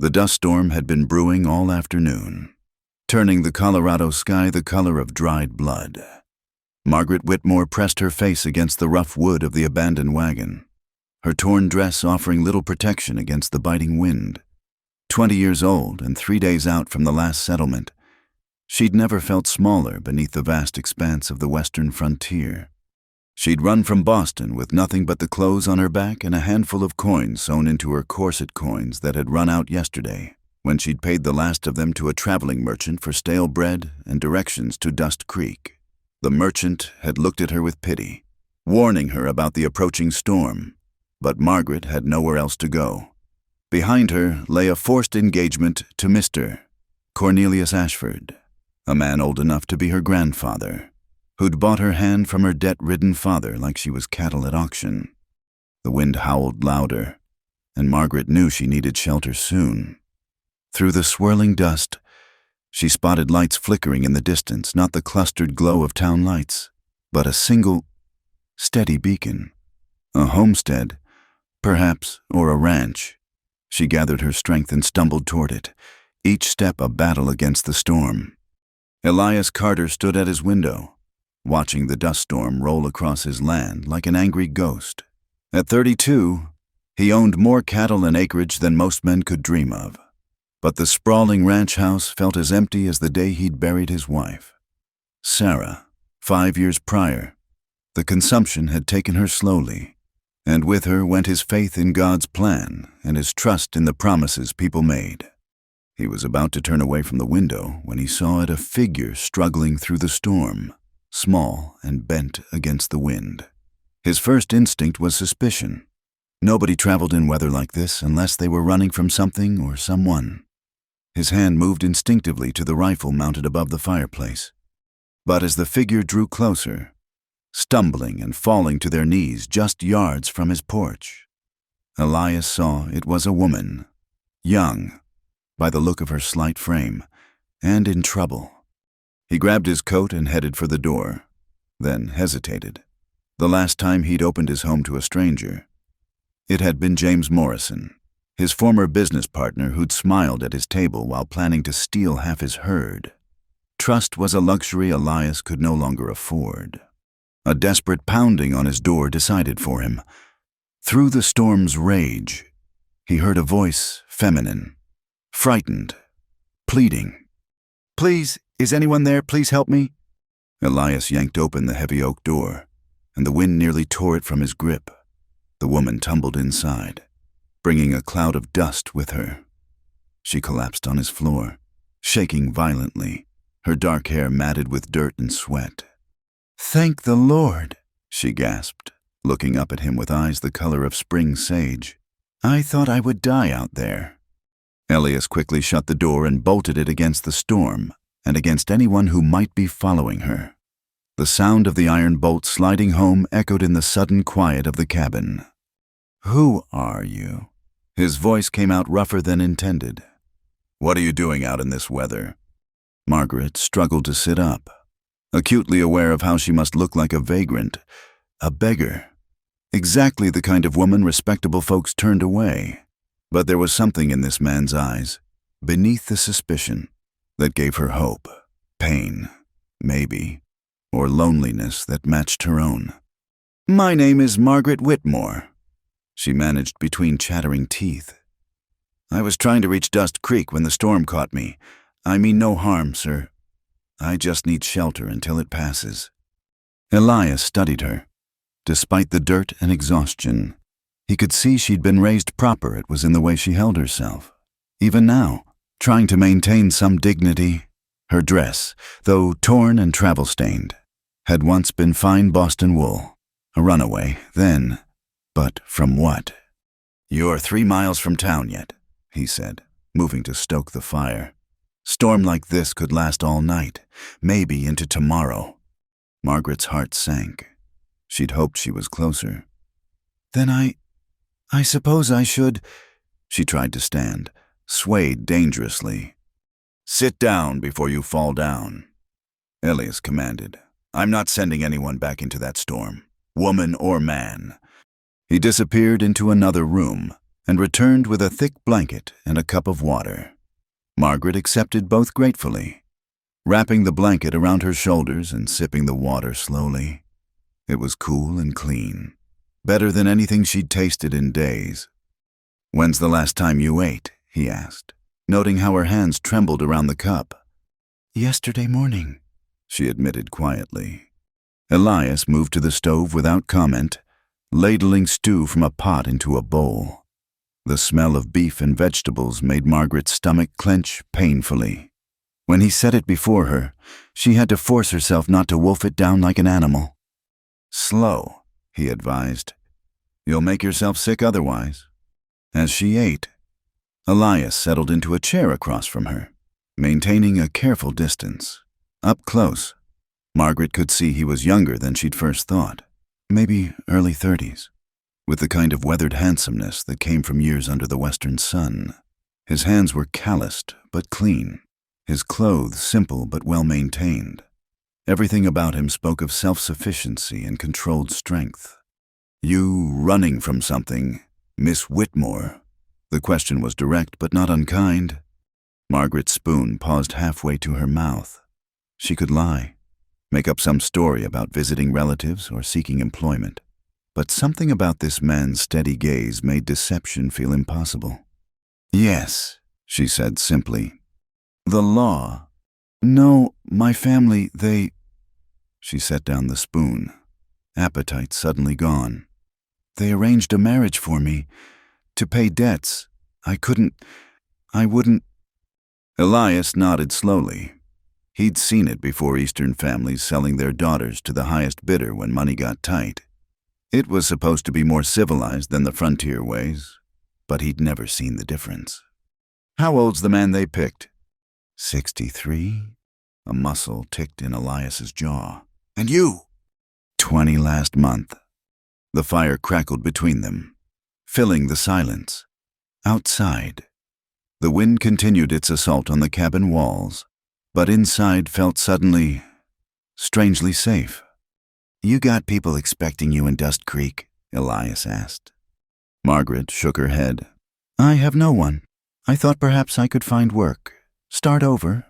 The dust storm had been brewing all afternoon, turning the Colorado sky the color of dried blood. Margaret Whitmore pressed her face against the rough wood of the abandoned wagon, her torn dress offering little protection against the biting wind. 20 years old and 3 days out from the last settlement, she'd never felt smaller beneath the vast expanse of the western frontier. She'd run from Boston with nothing but the clothes on her back and a handful of coins sewn into her corset coins that had run out yesterday, when she'd paid the last of them to a traveling merchant for stale bread and directions to Dust Creek. The merchant had looked at her with pity, warning her about the approaching storm, but Margaret had nowhere else to go. Behind her lay a forced engagement to Mr. Cornelius Ashford, a man old enough to be her grandfather, who'd bought her hand from her debt-ridden father like she was cattle at auction. The wind howled louder, and Margaret knew she needed shelter soon. Through the swirling dust, she spotted lights flickering in the distance, not the clustered glow of town lights, but a single, steady beacon. A homestead, perhaps, or a ranch. She gathered her strength and stumbled toward it, each step a battle against the storm. Elias Carter stood at his window, watching the dust storm roll across his land like an angry ghost. At 32, he owned more cattle and acreage than most men could dream of. But the sprawling ranch house felt as empty as the day he'd buried his wife, Sarah. 5 years prior, the consumption had taken her slowly, and with her went his faith in God's plan and his trust in the promises people made. He was about to turn away from the window when he saw it a figure struggling through the storm, small and bent against the wind. His first instinct was suspicion. Nobody traveled in weather like this unless they were running from something or someone. His hand moved instinctively to the rifle mounted above the fireplace. But as the figure drew closer, stumbling and falling to their knees just yards from his porch, Elias saw it was a woman, young, by the look of her slight frame, and in trouble. He grabbed his coat and headed for the door, then hesitated. The last time he'd opened his home to a stranger, it had been James Morrison, his former business partner who'd smiled at his table while planning to steal half his herd. Trust was a luxury Elias could no longer afford. A desperate pounding on his door decided for him. Through the storm's rage, he heard a voice, feminine, frightened, pleading. "Please, is anyone there? Please help me." Elias yanked open the heavy oak door, and the wind nearly tore it from his grip. The woman tumbled inside, bringing a cloud of dust with her. She collapsed on his floor, shaking violently, her dark hair matted with dirt and sweat. "Thank the Lord," she gasped, looking up at him with eyes the color of spring sage. "I thought I would die out there." Elias quickly shut the door and bolted it against the storm and against anyone who might be following her. The sound of the iron bolt sliding home echoed in the sudden quiet of the cabin. "Who are you?" His voice came out rougher than intended. "What are you doing out in this weather?" Margaret struggled to sit up, acutely aware of how she must look like a vagrant, a beggar, exactly the kind of woman respectable folks turned away. But there was something in this man's eyes, beneath the suspicion, that gave her hope, pain, maybe, or loneliness that matched her own. "My name is Margaret Whitmore," she managed between chattering teeth. "I was trying to reach Dust Creek when the storm caught me. I mean no harm, sir. I just need shelter until it passes." Elias studied her. Despite the dirt and exhaustion, he could see she'd been raised proper. It was in the way she held herself. Even now, trying to maintain some dignity, her dress, though torn and travel-stained, had once been fine Boston wool. A runaway, then, but from what? "You're 3 miles from town yet," he said, moving to stoke the fire. "Storm like this could last all night, maybe into tomorrow." Margaret's heart sank. She'd hoped she was closer. "Then I suppose I should—" She tried to stand, swayed dangerously. "Sit down before you fall down," Elias commanded. "I'm not sending anyone back into that storm, woman or man." He disappeared into another room, and returned with a thick blanket and a cup of water. Margaret accepted both gratefully, wrapping the blanket around her shoulders and sipping the water slowly. It was cool and clean, better than anything she'd tasted in days. "When's the last time you ate?" he asked, noting how her hands trembled around the cup. "Yesterday morning," she admitted quietly. Elias moved to the stove without comment, ladling stew from a pot into a bowl. The smell of beef and vegetables made Margaret's stomach clench painfully. When he set it before her, she had to force herself not to wolf it down like an animal. "Slow," he advised. "You'll make yourself sick otherwise." As she ate, Elias settled into a chair across from her, maintaining a careful distance. Up close, Margaret could see he was younger than she'd first thought, maybe early 30s, with the kind of weathered handsomeness that came from years under the western sun. His hands were calloused but clean, his clothes simple but well-maintained. Everything about him spoke of self-sufficiency and controlled strength. "You running from something, Miss Whitmore?" The question was direct but not unkind. Margaret's spoon paused halfway to her mouth. She could lie, make up some story about visiting relatives or seeking employment, but something about this man's steady gaze made deception feel impossible. "Yes," she said simply. "The law. No, my family, they—" She set down the spoon, appetite suddenly gone. "They arranged a marriage for me, to pay debts. I wouldn't—" Elias nodded slowly. He'd seen it before, Eastern families selling their daughters to the highest bidder when money got tight. It was supposed to be more civilized than the frontier ways, but he'd never seen the difference. "How old's the man they picked?" 63. A muscle ticked in Elias's jaw. "And you?" 20 last month. The fire crackled between them, filling the silence. Outside, the wind continued its assault on the cabin walls, but inside felt suddenly, strangely safe. "You got people expecting you in Dust Creek?" Elias asked. Margaret shook her head. "I have no one. I thought perhaps I could find work. Start over."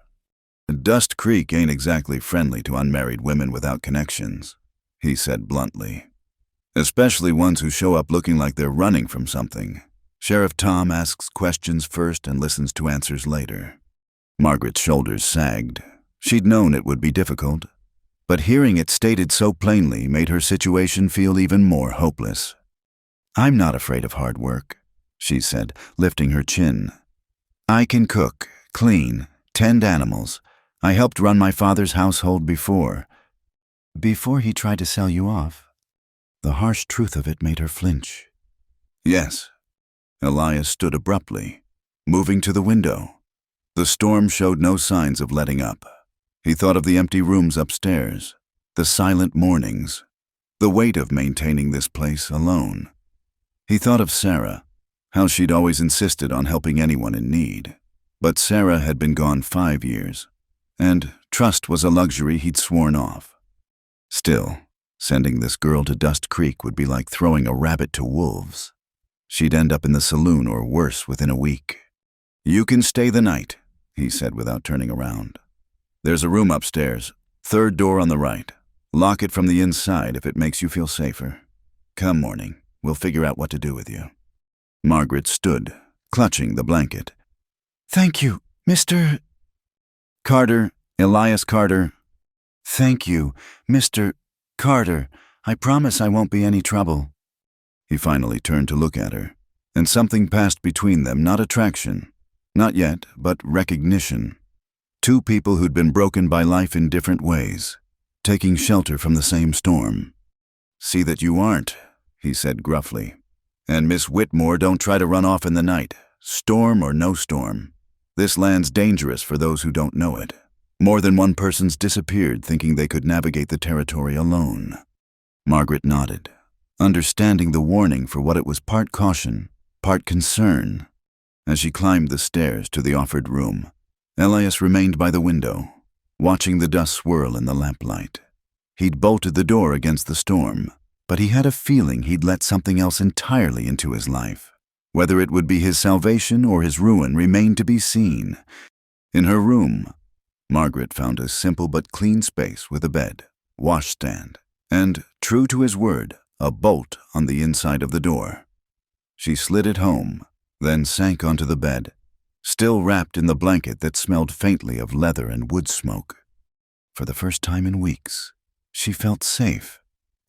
"Dust Creek ain't exactly friendly to unmarried women without connections," he said bluntly. "Especially ones who show up looking like they're running from something. Sheriff Tom asks questions first and listens to answers later." Margaret's shoulders sagged. She'd known it would be difficult, but hearing it stated so plainly made her situation feel even more hopeless. "I'm not afraid of hard work," she said, lifting her chin. "I can cook, clean, tend animals. I helped run my father's household before he tried to sell you off." The harsh truth of it made her flinch. "Yes." Elias stood abruptly, moving to the window. The storm showed no signs of letting up. He thought of the empty rooms upstairs, the silent mornings, the weight of maintaining this place alone. He thought of Sarah, how she'd always insisted on helping anyone in need. But Sarah had been gone 5 years, and trust was a luxury he'd sworn off. Still, sending this girl to Dust Creek would be like throwing a rabbit to wolves. She'd end up in the saloon or worse within a week. "You can stay the night," he said without turning around. "There's a room upstairs, 3rd door on the right. Lock it from the inside if it makes you feel safer. Come morning, we'll figure out what to do with you." Margaret stood, clutching the blanket. "Thank you, Mr. Carter, Elias Carter." "Thank you, Mr. Carter. I promise I won't be any trouble." He finally turned to look at her, and something passed between them, not attraction, not yet, but recognition. Two people who'd been broken by life in different ways, taking shelter from the same storm. "See that you aren't," he said gruffly. "And Miss Whitmore, don't try to run off in the night, storm or no storm. This land's dangerous for those who don't know it. More than one person's disappeared thinking they could navigate the territory alone." Margaret nodded, understanding the warning for what it was, part caution, part concern. As she climbed the stairs to the offered room, Elias remained by the window, watching the dust swirl in the lamplight. He'd bolted the door against the storm, but he had a feeling he'd let something else entirely into his life. Whether it would be his salvation or his ruin remained to be seen. In her room, Margaret found a simple but clean space with a bed, washstand, and, true to his word, a bolt on the inside of the door. She slid it home, then sank onto the bed, still wrapped in the blanket that smelled faintly of leather and wood smoke. For the first time in weeks, she felt safe.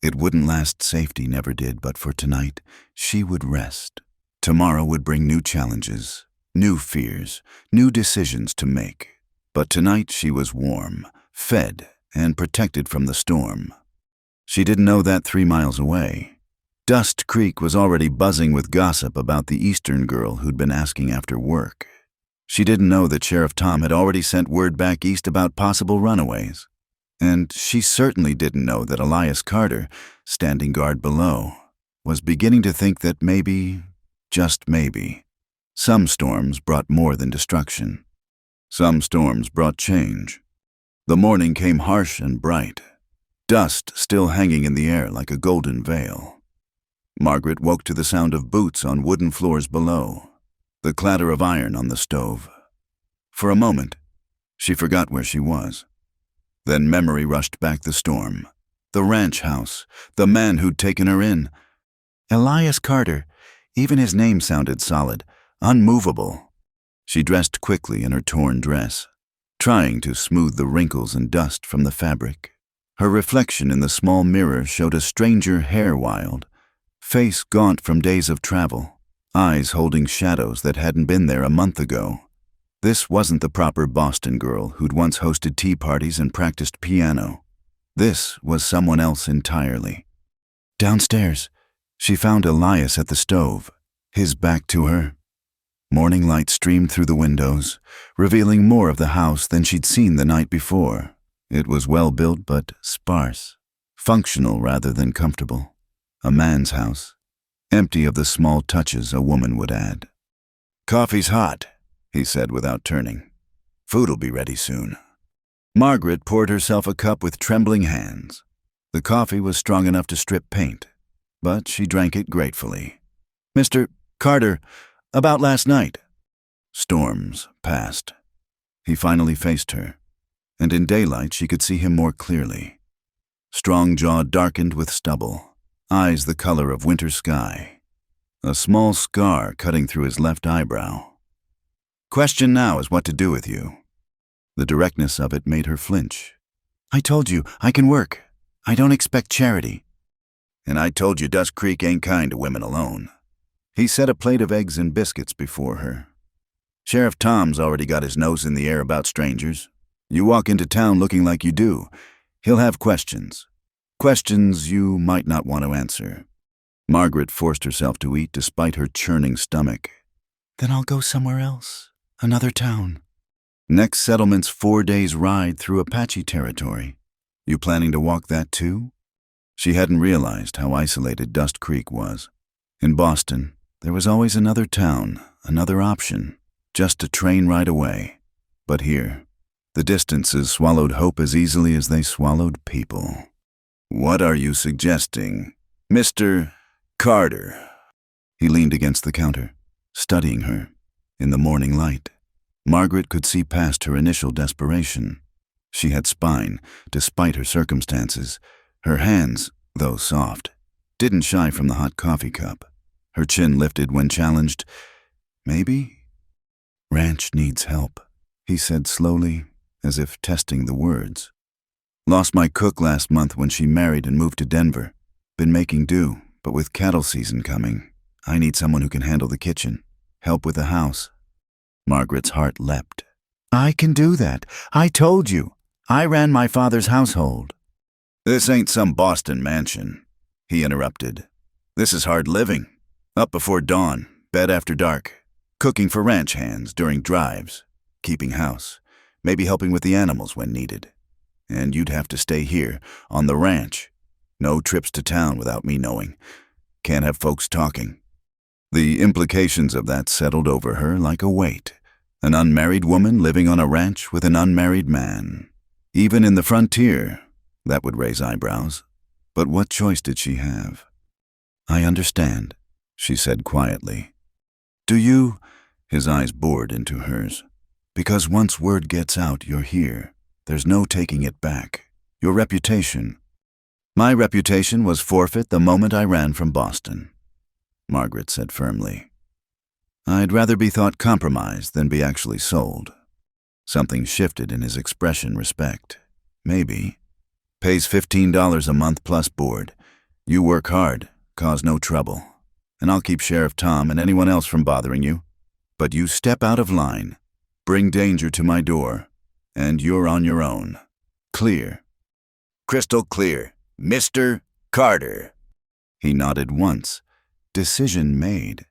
It wouldn't last, safety never did, but for tonight, she would rest. Tomorrow would bring new challenges, new fears, new decisions to make. But tonight she was warm, fed, and protected from the storm. She didn't know that 3 miles away, Dust Creek was already buzzing with gossip about the Eastern girl who'd been asking after work. She didn't know that Sheriff Tom had already sent word back east about possible runaways. And she certainly didn't know that Elias Carter, standing guard below, was beginning to think that maybe, just maybe, some storms brought more than destruction. Some storms brought change. The morning came harsh and bright, dust still hanging in the air like a golden veil. Margaret woke to the sound of boots on wooden floors below, the clatter of iron on the stove. For a moment, she forgot where she was. Then memory rushed back the storm, the ranch house, the man who'd taken her in. Elias Carter, even his name sounded solid, unmovable. She dressed quickly in her torn dress, trying to smooth the wrinkles and dust from the fabric. Her reflection in the small mirror showed a stranger hair wild, face gaunt from days of travel, eyes holding shadows that hadn't been there a month ago. This wasn't the proper Boston girl who'd once hosted tea parties and practiced piano. This was someone else entirely. Downstairs, she found Elias at the stove, his back to her. Morning light streamed through the windows, revealing more of the house than she'd seen the night before. It was well built but sparse, functional rather than comfortable. A man's house, empty of the small touches a woman would add. "Coffee's hot," he said without turning. "Food'll be ready soon." Margaret poured herself a cup with trembling hands. The coffee was strong enough to strip paint, but she drank it gratefully. "Mr. Carter, about last night." Storms passed. He finally faced her, and in daylight she could see him more clearly. Strong jaw darkened with stubble, eyes the color of winter sky, a small scar cutting through his left eyebrow. "Question now is what to do with you." The directness of it made her flinch. "I told you, I can work. I don't expect charity." "And I told you Dust Creek ain't kind to women alone." He set a plate of eggs and biscuits before her. "Sheriff Tom's already got his nose in the air about strangers. You walk into town looking like you do, he'll have questions. Questions you might not want to answer." Margaret forced herself to eat despite her churning stomach. "Then I'll go somewhere else, another town." "Next settlement's 4 days' ride through Apache territory. You planning to walk that too?" She hadn't realized how isolated Dust Creek was. In Boston, there was always another town, another option, just a train ride away. But here, the distances swallowed hope as easily as they swallowed people. "What are you suggesting, Mr. Carter?" He leaned against the counter, studying her. In the morning light, Margaret could see past her initial desperation. She had spine, despite her circumstances. Her hands, though soft, didn't shy from the hot coffee cup. Her chin lifted when challenged. "Maybe?" "Ranch needs help," he said slowly, as if testing the words. "Lost my cook last month when she married and moved to Denver. Been making do, but with cattle season coming, I need someone who can handle the kitchen, help with the house." Margaret's heart leapt. "I can do that. I told you. I ran my father's household." "This ain't some Boston mansion," he interrupted. "This is hard living. Up before dawn, bed after dark, cooking for ranch hands during drives, keeping house, maybe helping with the animals when needed. And you'd have to stay here, on the ranch. No trips to town without me knowing. Can't have folks talking." The implications of that settled over her like a weight. An unmarried woman living on a ranch with an unmarried man. Even in the frontier, that would raise eyebrows. But what choice did she have? "I understand," she said quietly. Do you? His eyes bored into hers. Because once word gets out, you're here. There's no taking it back. Your reputation. My reputation was forfeit the moment I ran from Boston, Margaret said firmly. I'd rather be thought compromised than be actually sold. Something shifted in his expression. Respect. Maybe. Pays $15 a month plus board. You work hard, cause no trouble, and I'll keep Sheriff Tom and anyone else from bothering you. But you step out of line, bring danger to my door, and you're on your own. Clear. Crystal clear. Mr. Carter. He nodded once. Decision made.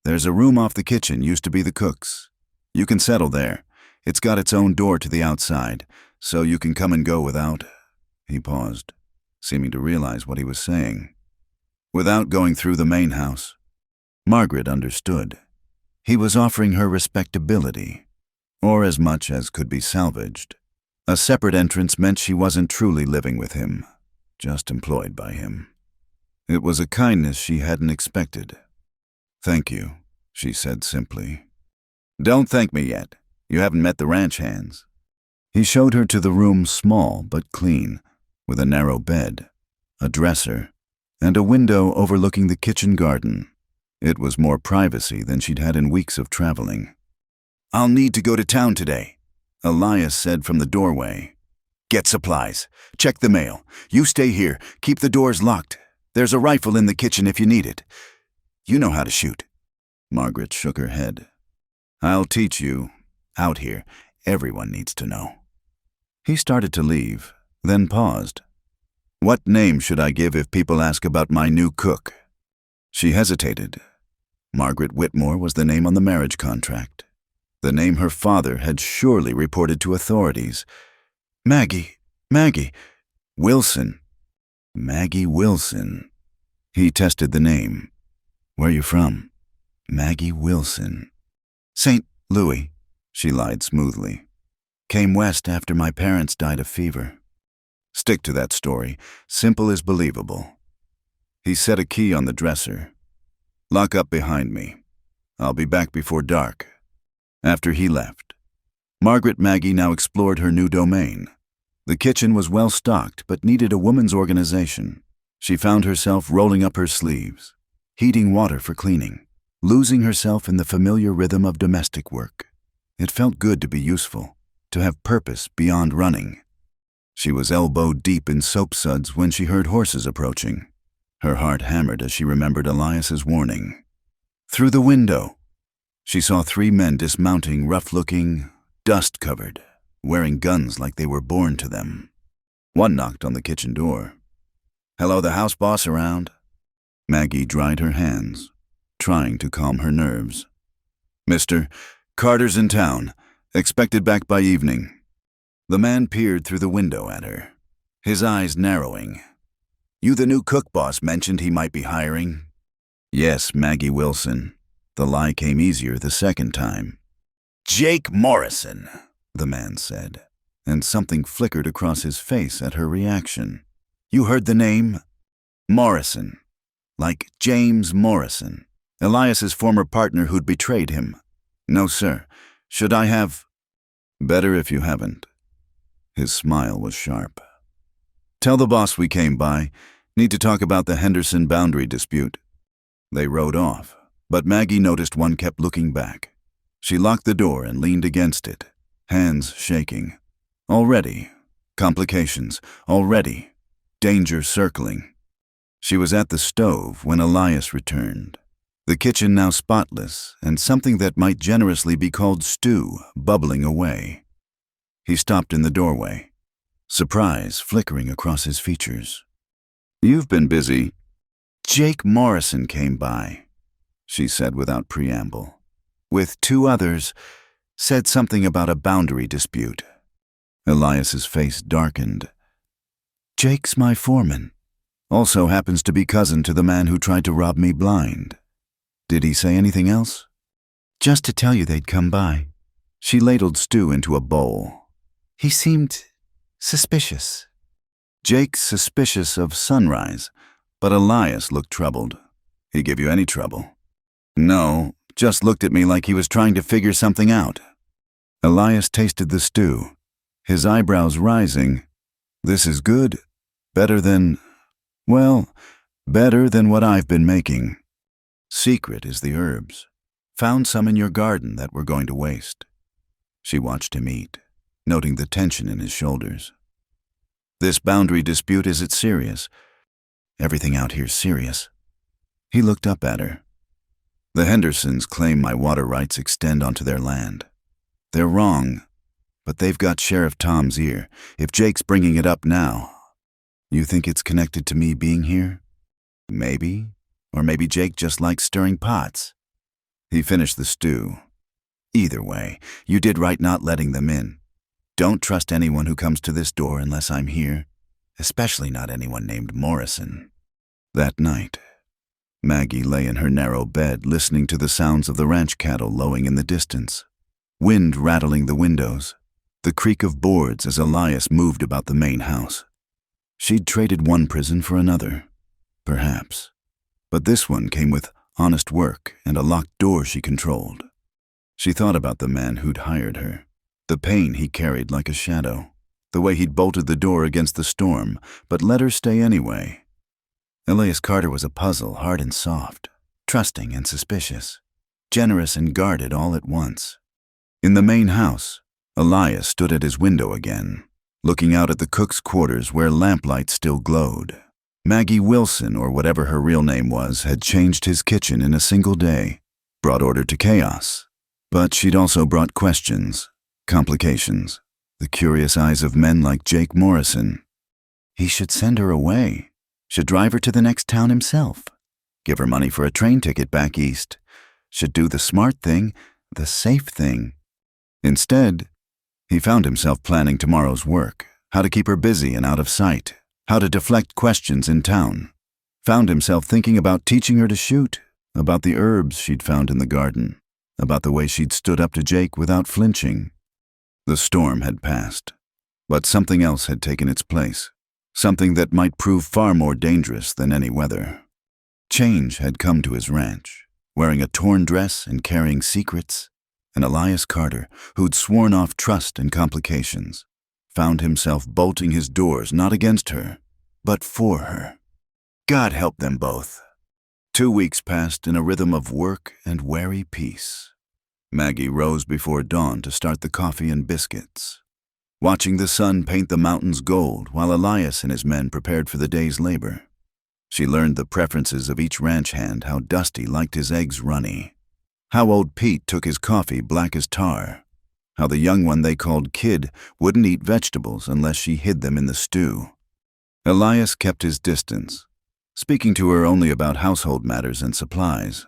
There's a room off the kitchen, used to be the cook's. You can settle there. It's got its own door to the outside, so you can come and go without... He paused, seeming to realize what he was saying. Without going through the main house. Margaret understood. He was offering her respectability, or as much as could be salvaged. A separate entrance meant she wasn't truly living with him, just employed by him. It was a kindness she hadn't expected. Thank you, she said simply. Don't thank me yet. You haven't met the ranch hands. He showed her to the room, small but clean, with a narrow bed, a dresser, and a window overlooking the kitchen garden. It was more privacy than she'd had in weeks of traveling. I'll need to go to town today, Elias said from the doorway. Get supplies. Check the mail. You stay here. Keep the doors locked. There's a rifle in the kitchen if you need it. You know how to shoot. Margaret shook her head. I'll teach you. Out here, everyone needs to know. He started to leave, then paused. What name should I give if people ask about my new cook? She hesitated. Margaret Whitmore was the name on the marriage contract. The name her father had surely reported to authorities. Maggie. Wilson. Maggie Wilson. He tested the name. Where you from? Maggie Wilson. St. Louis, she lied smoothly. Came west after my parents died of fever. Stick to that story. Simple is believable. He set a key on the dresser. Lock up behind me. I'll be back before dark. After he left, Maggie now explored her new domain. The kitchen was well stocked but needed a woman's organization. She found herself rolling up her sleeves, heating water for cleaning, losing herself in the familiar rhythm of domestic work. It felt good to be useful, to have purpose beyond running. She was elbow-deep in soap suds when she heard horses approaching. Her heart hammered as she remembered Elias's warning. Through the window, she saw 3 men dismounting, rough-looking, dust-covered, wearing guns like they were born to them. One knocked on the kitchen door. Hello, the house boss around? Maggie dried her hands, trying to calm her nerves. Mr. Carter's in town, expected back by evening. The man peered through the window at her, his eyes narrowing. You the new cook boss mentioned he might be hiring? Yes, Maggie Wilson. The lie came easier the second time. Jake Morrison, the man said, and something flickered across his face at her reaction. You heard the name? Morrison. Like James Morrison, Elias's former partner who'd betrayed him. No, sir. Should I have? Better if you haven't. His smile was sharp. Tell the boss we came by. Need to talk about the Henderson boundary dispute. They rode off, but Maggie noticed one kept looking back. She locked the door and leaned against it, hands shaking. Already. Complications. Already. Danger circling. She was at the stove when Elias returned. The kitchen now spotless, and something that might generously be called stew bubbling away. He stopped in the doorway, surprise flickering across his features. You've been busy. Jake Morrison came by, she said without preamble. With 2 others, said something about a boundary dispute. Elias's face darkened. Jake's my foreman. Also happens to be cousin to the man who tried to rob me blind. Did he say anything else? Just to tell you they'd come by. She ladled stew into a bowl. He seemed suspicious. Jake's suspicious of Sunrise, but Elias looked troubled. He give you any trouble? No, just looked at me like he was trying to figure something out. Elias tasted the stew, his eyebrows rising. This is good. Better than, well, better than what I've been making. Secret is the herbs. Found some in your garden that we're going to waste. She watched him eat, noting the tension in his shoulders. This boundary dispute, is it serious? Everything out here's serious. He looked up at her. The Hendersons claim my water rights extend onto their land. They're wrong, but they've got Sheriff Tom's ear. If Jake's bringing it up now, you think it's connected to me being here? Maybe. Or maybe Jake just likes stirring pots. He finished the stew. Either way, you did right not letting them in. Don't trust anyone who comes to this door unless I'm here, especially not anyone named Morrison. That night, Maggie lay in her narrow bed listening to the sounds of the ranch cattle lowing in the distance, wind rattling the windows, the creak of boards as Elias moved about the main house. She'd traded one prison for another, perhaps, but this one came with honest work and a locked door she controlled. She thought about the man who'd hired her, the pain he carried like a shadow, the way he'd bolted the door against the storm, but let her stay anyway. Elias Carter was a puzzle, hard and soft, trusting and suspicious, generous and guarded all at once. In the main house, Elias stood at his window again, looking out at the cook's quarters where lamplight still glowed. Maggie Wilson, or whatever her real name was, had changed his kitchen in a single day, brought order to chaos. But she'd also brought questions, complications, the curious eyes of men like Jake Morrison. He should send her away, should drive her to the next town himself, give her money for a train ticket back east, should do the smart thing, the safe thing. Instead, he found himself planning tomorrow's work, how to keep her busy and out of sight, how to deflect questions in town. Found himself thinking about teaching her to shoot, about the herbs she'd found in the garden, about the way she'd stood up to Jake without flinching. The storm had passed, but something else had taken its place, something that might prove far more dangerous than any weather. Change had come to his ranch, wearing a torn dress and carrying secrets, and Elias Carter, who'd sworn off trust and complications, found himself bolting his doors not against her, but for her. God help them both. 2 weeks passed in a rhythm of work and wary peace. Maggie rose before dawn to start the coffee and biscuits, watching the sun paint the mountains gold while Elias and his men prepared for the day's labor. She learned the preferences of each ranch hand, how Dusty liked his eggs runny, how old Pete took his coffee black as tar, how the young one they called Kid wouldn't eat vegetables unless she hid them in the stew. Elias kept his distance, speaking to her only about household matters and supplies,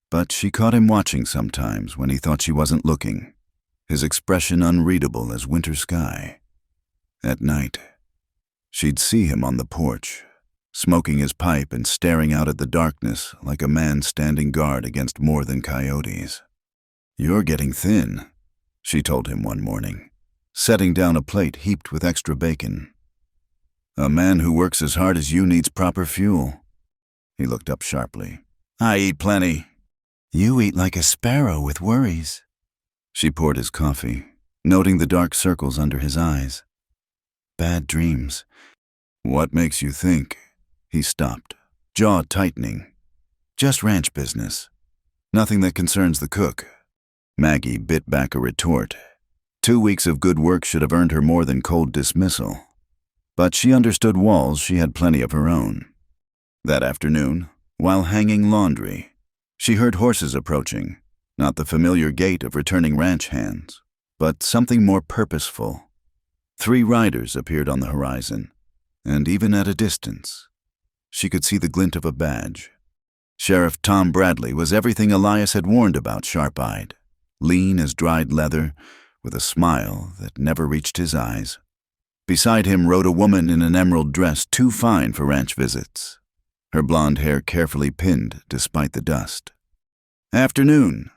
but she caught him watching sometimes when he thought she wasn't looking, his expression unreadable as winter sky. At night, she'd see him on the porch, smoking his pipe and staring out at the darkness like a man standing guard against more than coyotes. "You're getting thin," she told him one morning, setting down a plate heaped with extra bacon. "A man who works as hard as you needs proper fuel." He looked up sharply. "I eat plenty." "You eat like a sparrow with worries." She poured his coffee, noting the dark circles under his eyes. "Bad dreams." "What makes you think?" He stopped, jaw tightening. "Just ranch business. Nothing that concerns the cook." Maggie bit back a retort. 2 weeks of good work should have earned her more than cold dismissal. But she understood walls, she had plenty of her own. That afternoon, while hanging laundry, she heard horses approaching, not the familiar gait of returning ranch hands, but something more purposeful. 3 riders appeared on the horizon, and even at a distance, she could see the glint of a badge. Sheriff Tom Bradley was everything Elias had warned about, sharp-eyed, lean as dried leather, with a smile that never reached his eyes. Beside him rode a woman in an emerald dress too fine for ranch visits, her blonde hair carefully pinned despite the dust. "Afternoon,"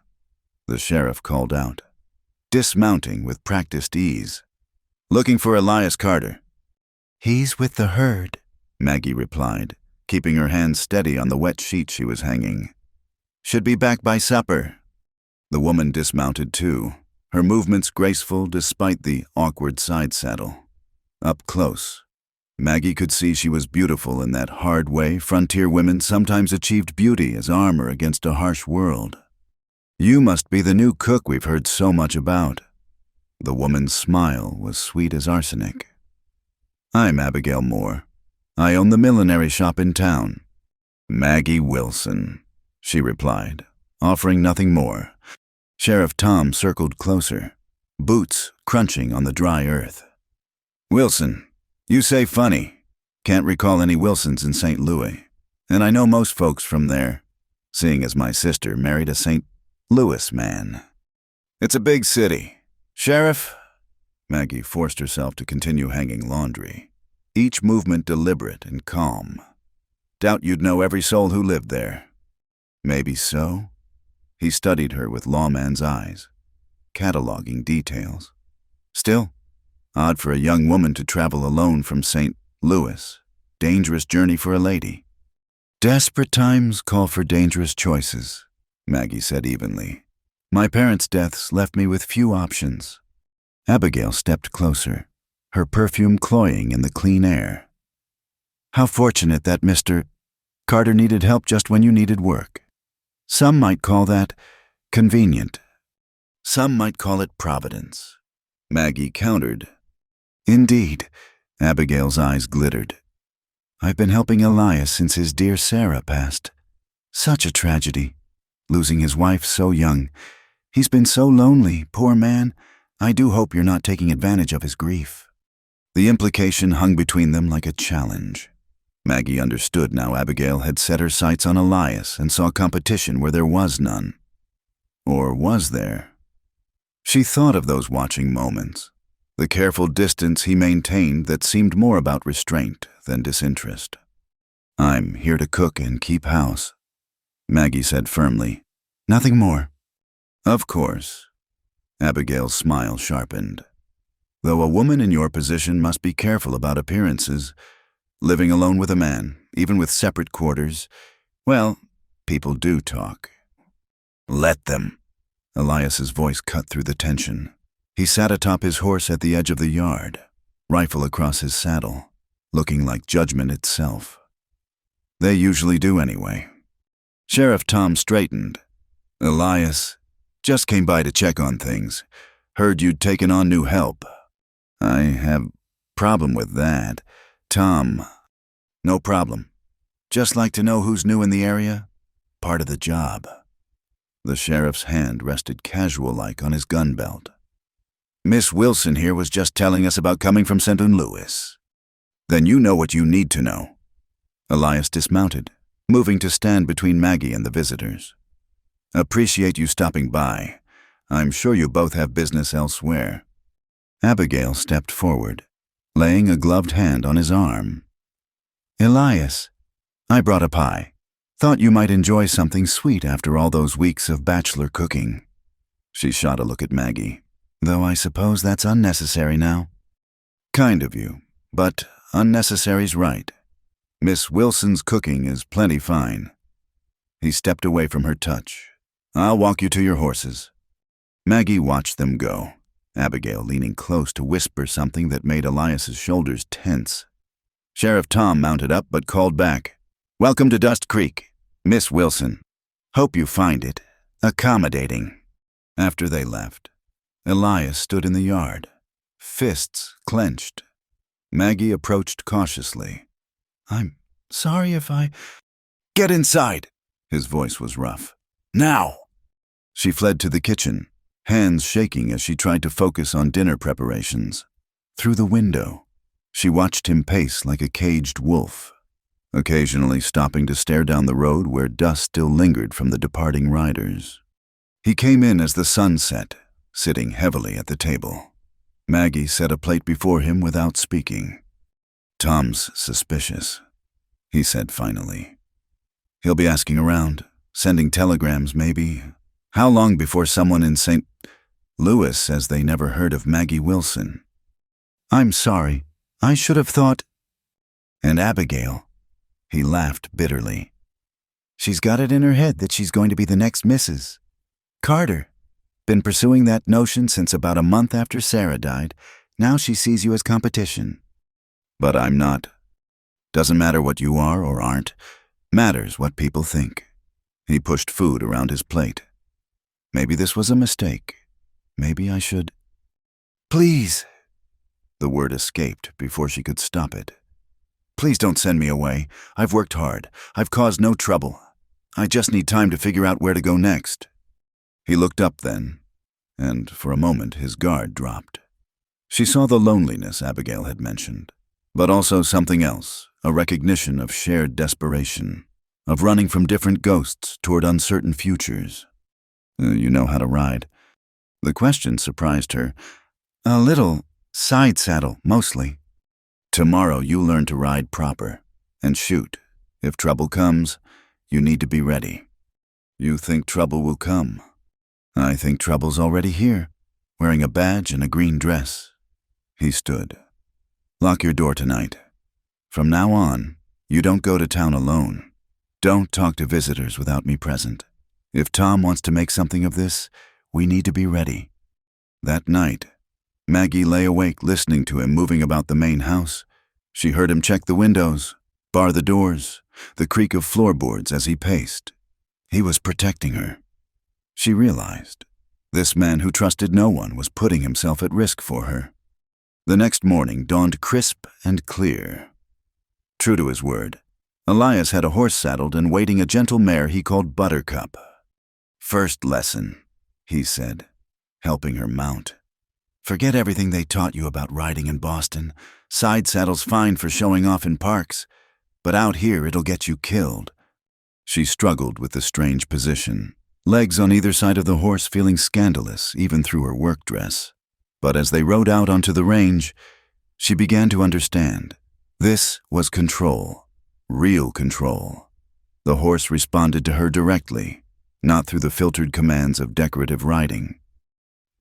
the sheriff called out, dismounting with practiced ease. "Looking for Elias Carter." "He's with the herd," Maggie replied, keeping her hands steady on the wet sheet she was hanging. "Should be back by supper." The woman dismounted too, her movements graceful despite the awkward side saddle. Up close, Maggie could see she was beautiful in that hard way frontier women sometimes achieved beauty as armor against a harsh world. "You must be the new cook we've heard so much about." The woman's smile was sweet as arsenic. "I'm Abigail Moore. I own the millinery shop in town." "Maggie Wilson," she replied, offering nothing more. Sheriff Tom circled closer, boots crunching on the dry earth. "Wilson, you say funny. Can't recall any Wilsons in St. Louis, and I know most folks from there, seeing as my sister married a St. Louis man. It's a big city. Sheriff?" Maggie forced herself to continue hanging laundry, each movement deliberate and calm. "Doubt you'd know every soul who lived there." "Maybe so." He studied her with lawman's eyes, cataloging details. "Still, odd for a young woman to travel alone from St. Louis. Dangerous journey for a lady." "Desperate times call for dangerous choices," Maggie said evenly. "My parents' deaths left me with few options." Abigail stepped closer, her perfume cloying in the clean air. "How fortunate that Mr. Carter needed help just when you needed work. Some might call that convenient. Some might call it providence," Maggie countered. "Indeed," Abigail's eyes glittered. "I've been helping Elias since his dear Sarah passed. Such a tragedy, losing his wife so young. He's been so lonely, poor man. I do hope you're not taking advantage of his grief." The implication hung between them like a challenge. Maggie understood now Abigail had set her sights on Elias and saw competition where there was none. Or was there? She thought of those watching moments, the careful distance he maintained that seemed more about restraint than disinterest. "I'm here to cook and keep house," Maggie said firmly. "Nothing more." "Of course." Abigail's smile sharpened. "Though a woman in your position must be careful about appearances. Living alone with a man, even with separate quarters, well, people do talk." "Let them." Elias's voice cut through the tension. He sat atop his horse at the edge of the yard, rifle across his saddle, looking like judgment itself. "They usually do anyway." Sheriff Tom straightened. "Elias, just came by to check on things. Heard you'd taken on new help." "I have problem with that. Tom." "No problem. Just like to know who's new in the area. Part of the job." The sheriff's hand rested casual-like on his gun belt. "Miss Wilson here was just telling us about coming from St. Louis. Then you know what you need to know." Elias dismounted, moving to stand between Maggie and the visitors. "Appreciate you stopping by. I'm sure you both have business elsewhere." Abigail stepped forward, laying a gloved hand on his arm. "Elias, I brought a pie. Thought you might enjoy something sweet after all those weeks of bachelor cooking." She shot a look at Maggie. "Though I suppose that's unnecessary now." "Kind of you, but unnecessary's right. Miss Wilson's cooking is plenty fine." He stepped away from her touch. "I'll walk you to your horses." Maggie watched them go, Abigail leaning close to whisper something that made Elias's shoulders tense. Sheriff Tom mounted up but called back, "Welcome to Dust Creek, Miss Wilson. Hope you find it accommodating." After they left, Elias stood in the yard, fists clenched. Maggie approached cautiously. "I'm sorry if I—" "Get inside!" His voice was rough. "Now!" She fled to the kitchen, hands shaking as she tried to focus on dinner preparations. Through the window, she watched him pace like a caged wolf, occasionally stopping to stare down the road where dust still lingered from the departing riders. He came in as the sun set, sitting heavily at the table. Maggie set a plate before him without speaking. "Tom's suspicious," he said finally. "He'll be asking around, sending telegrams maybe. How long before someone in St. Louis says they never heard of Maggie Wilson?" "I'm sorry. I should have thought—" "And Abigail," he laughed bitterly. "She's got it in her head that she's going to be the next Mrs. Carter. Been pursuing that notion since about a month after Sarah died. Now she sees you as competition. But I'm not. Doesn't matter what you are or aren't. Matters what people think. He pushed food around his plate. Maybe this was a mistake. Maybe I should... Please! The word escaped before she could stop it. Please don't send me away. I've worked hard. I've caused no trouble. I just need time to figure out where to go next. He looked up then, and for a moment his guard dropped. She saw the loneliness Abigail had mentioned, but also something else, a recognition of shared desperation, of running from different ghosts toward uncertain futures. You know how to ride. The question surprised her. A little. Side saddle, mostly. Tomorrow you learn to ride proper, and shoot. If trouble comes, you need to be ready. You think trouble will come. I think trouble's already here, wearing a badge and a green dress. He stood. Lock your door tonight. From now on, you don't go to town alone. Don't talk to visitors without me present. If Tom wants to make something of this, we need to be ready. That night, Maggie lay awake listening to him moving about the main house. She heard him check the windows, bar the doors, the creak of floorboards as he paced. He was protecting her. She realized this man who trusted no one was putting himself at risk for her. The next morning dawned crisp and clear. True to his word, Elias had a horse saddled and waiting a gentle mare he called Buttercup. First lesson, he said, helping her mount. Forget everything they taught you about riding in Boston. Side saddle's fine for showing off in parks, but out here it'll get you killed. She struggled with the strange position, legs on either side of the horse feeling scandalous even through her work dress. But as they rode out onto the range, she began to understand. This was control, real control. The horse responded to her directly, not through the filtered commands of decorative riding.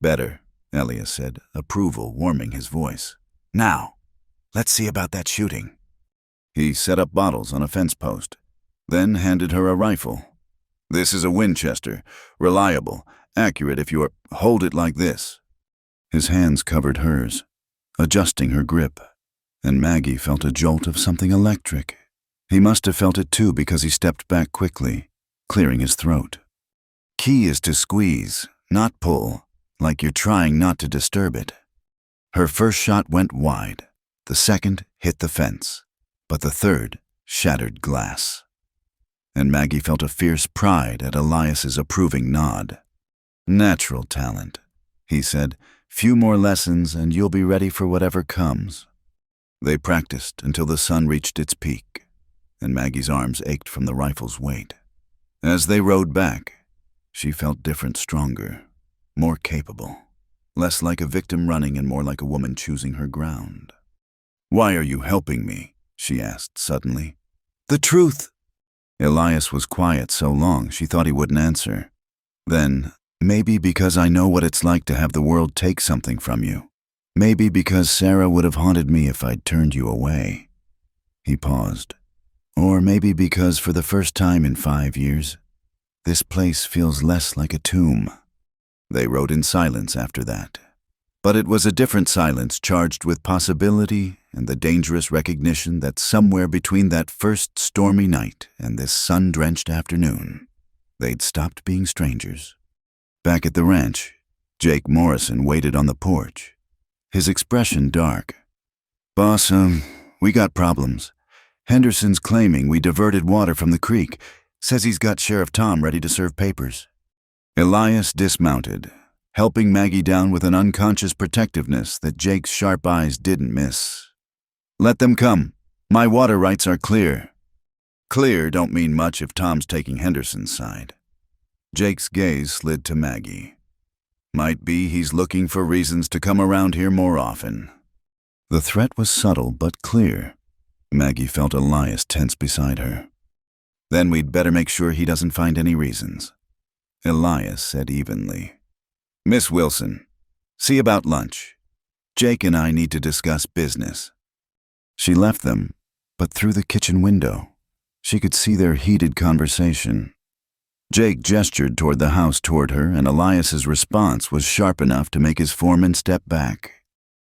Better, Elias said, approval warming his voice. Now, let's see about that shooting. He set up bottles on a fence post, then handed her a rifle. This is a Winchester, reliable, accurate if you're... Hold it like this. His hands covered hers, adjusting her grip, and Maggie felt a jolt of something electric. He must have felt it too because he stepped back quickly, clearing his throat. Key is to squeeze, not pull, like you're trying not to disturb it. Her first shot went wide, the second hit the fence, but the third shattered glass. And Maggie felt a fierce pride at Elias's approving nod. Natural talent, he said. Few more lessons and you'll be ready for whatever comes. They practiced until the sun reached its peak, and Maggie's arms ached from the rifle's weight. As they rode back, she felt different, stronger, more capable, less like a victim running and more like a woman choosing her ground. Why are you helping me? She asked suddenly. The truth. Elias was quiet so long she thought he wouldn't answer. Then, maybe because I know what it's like to have the world take something from you. Maybe because Sarah would have haunted me if I'd turned you away. He paused. Or maybe because for the first time in 5 years, this place feels less like a tomb. They rode in silence after that. But it was a different silence charged with possibility and the dangerous recognition that somewhere between that first stormy night and this sun-drenched afternoon, they'd stopped being strangers. Back at the ranch, Jake Morrison waited on the porch, his expression dark. Boss, we got problems. Henderson's claiming we diverted water from the creek. Says he's got Sheriff Tom ready to serve papers. Elias dismounted, helping Maggie down with an unconscious protectiveness that Jake's sharp eyes didn't miss. Let them come. My water rights are clear. Clear don't mean much if Tom's taking Henderson's side. Jake's gaze slid to Maggie. Might be he's looking for reasons to come around here more often. The threat was subtle but clear. Maggie felt Elias tense beside her. Then we'd better make sure he doesn't find any reasons. Elias said evenly. Miss Wilson, see about lunch. Jake and I need to discuss business. She left them, but through the kitchen window, she could see their heated conversation. Jake gestured toward the house toward her, and Elias's response was sharp enough to make his foreman step back.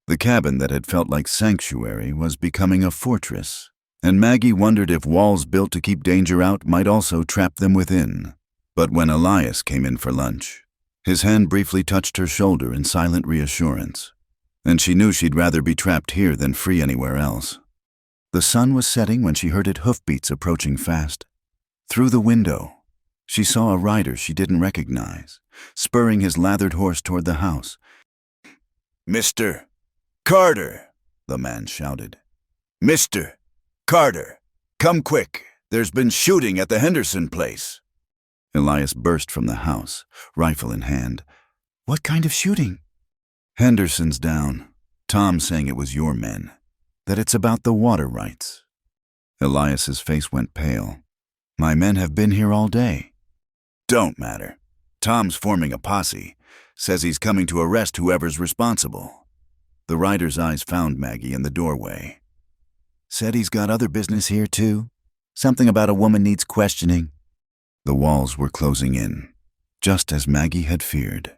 The cabin that had felt like sanctuary was becoming a fortress, and Maggie wondered if walls built to keep danger out might also trap them within. But when Elias came in for lunch, his hand briefly touched her shoulder in silent reassurance, and she knew she'd rather be trapped here than free anywhere else. The sun was setting when she heard hoofbeats approaching fast. Through the window, she saw a rider she didn't recognize, spurring his lathered horse toward the house. "Mr. Carter!" the man shouted. "Mr. Carter, come quick. There's been shooting at the Henderson place." Elias burst from the house, rifle in hand. "What kind of shooting?" "Henderson's down. Tom's saying it was your men. That it's about the water rights." Elias's face went pale. "My men have been here all day." "Don't matter. Tom's forming a posse. Says he's coming to arrest whoever's responsible." The rider's eyes found Maggie in the doorway. "Said he's got other business here, too. Something about a woman needs questioning." The walls were closing in, just as Maggie had feared.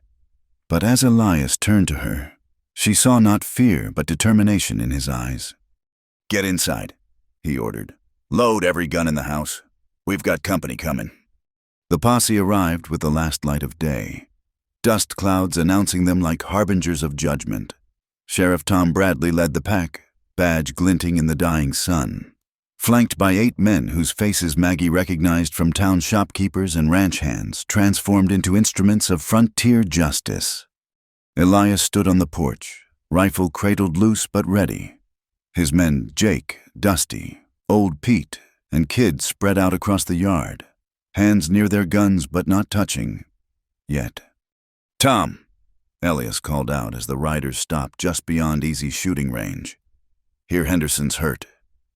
But as Elias turned to her, she saw not fear but determination in his eyes. "Get inside," he ordered. "Load every gun in the house. We've got company coming." The posse arrived with the last light of day, dust clouds announcing them like harbingers of judgment. Sheriff Tom Bradley led the pack, badge glinting in the dying sun, flanked by 8 men whose faces Maggie recognized from town shopkeepers and ranch hands transformed into instruments of frontier justice. Elias stood on the porch, rifle cradled loose but ready. His men, Jake, Dusty, Old Pete, and Kid spread out across the yard, hands near their guns but not touching. Yet. "Tom," Elias called out as the riders stopped just beyond easy shooting range. "Hear Henderson's hurt.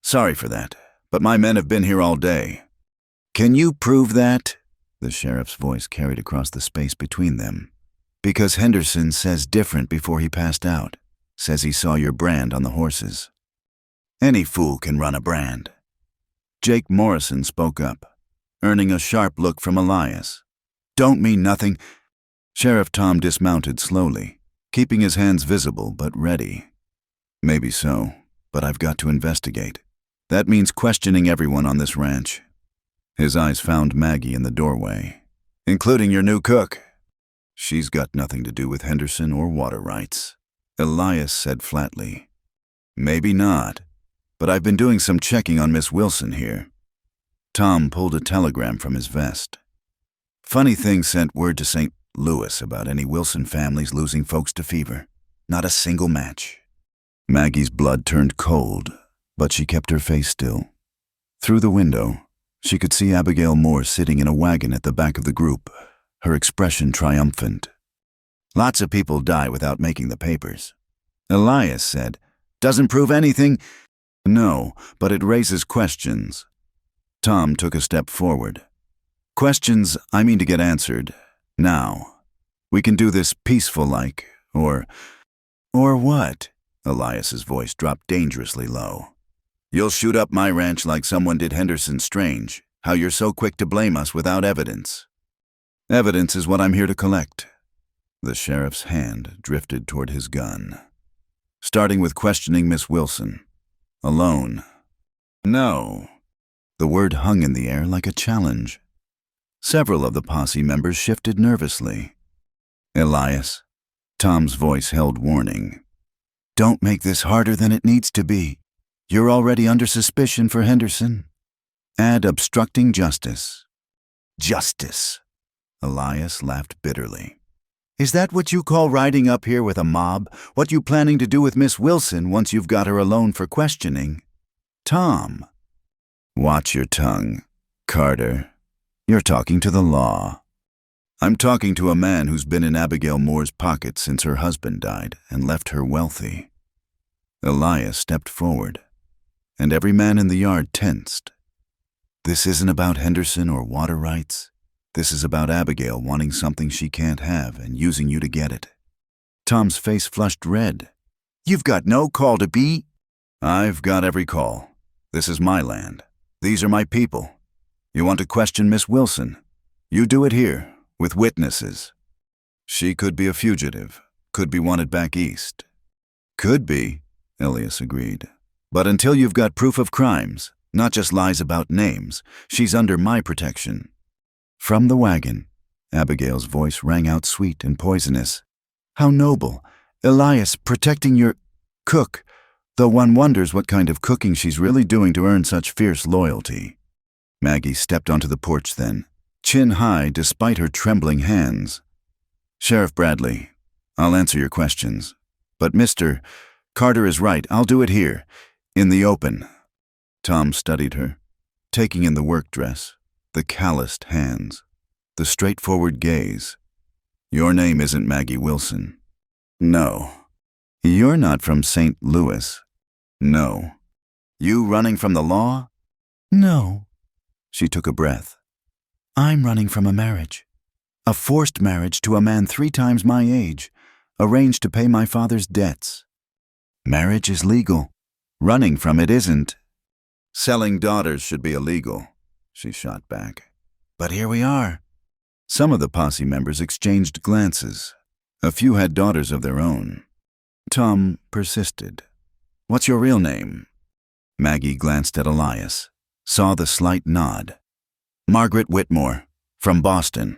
Sorry for that, but my men have been here all day." "Can you prove that?" The sheriff's voice carried across the space between them. "Because Henderson says different before he passed out. Says he saw your brand on the horses." "Any fool can run a brand." Jake Morrison spoke up, earning a sharp look from Elias. "Don't mean nothing." Sheriff Tom dismounted slowly, keeping his hands visible but ready. "Maybe so, but I've got to investigate. That means questioning everyone on this ranch." His eyes found Maggie in the doorway. "Including your new cook." "She's got nothing to do with Henderson or water rights," Elias said flatly. "Maybe not, but I've been doing some checking on Miss Wilson here." Tom pulled a telegram from his vest. "Funny thing sent word to St. Louis about any Wilson families losing folks to fever. Not a single match." Maggie's blood turned cold, but she kept her face still. Through the window, she could see Abigail Moore sitting in a wagon at the back of the group, her expression triumphant. "Lots of people die without making the papers," Elias said. "Doesn't prove anything." "No, but it raises questions." Tom took a step forward. "Questions I mean to get answered. Now. We can do this peaceful-like, or..." "Or what?" Elias's voice dropped dangerously low. "You'll shoot up my ranch like someone did Henderson Strange. How you're so quick to blame us without evidence." "Evidence is what I'm here to collect." The sheriff's hand drifted toward his gun. "Starting with questioning Miss Wilson. Alone." "No." The word hung in the air like a challenge. Several of the posse members shifted nervously. "Elias," Tom's voice held warning. "Don't make this harder than it needs to be. You're already under suspicion for Henderson. Add obstructing justice." "Justice," Elias laughed bitterly. "Is that what you call riding up here with a mob? What you planning to do with Miss Wilson once you've got her alone for questioning?" "Tom." "Watch your tongue, Carter. You're talking to the law." "I'm talking to a man who's been in Abigail Moore's pocket since her husband died and left her wealthy." Elias stepped forward, and every man in the yard tensed. "This isn't about Henderson or water rights. This is about Abigail wanting something she can't have and using you to get it." Tom's face flushed red. "You've got no call to be—" "I've got every call. This is my land. These are my people. You want to question Miss Wilson? You do it here, with witnesses. She could be a fugitive, could be wanted back east. Could be, Elias agreed. But until you've got proof of crimes, not just lies about names, she's under my protection. From the wagon, Abigail's voice rang out sweet and poisonous. How noble, Elias, protecting your cook, though one wonders what kind of cooking she's really doing to earn such fierce loyalty. Maggie stepped onto the porch then, chin high despite her trembling hands. Sheriff Bradley, I'll answer your questions. But Mr. Carter is right, I'll do it here, in the open. Tom studied her, taking in the work dress, the calloused hands, the straightforward gaze. Your name isn't Maggie Wilson. No. You're not from St. Louis. No. You running from the law? No. She took a breath. I'm running from a marriage. A forced marriage to a man 3 times my age, arranged to pay my father's debts. Marriage is legal. Running from it isn't. Selling daughters should be illegal, she shot back. But here we are. Some of the posse members exchanged glances. A few had daughters of their own. Tom persisted. What's your real name? Maggie glanced at Elias, saw the slight nod. Margaret Whitmore, from Boston.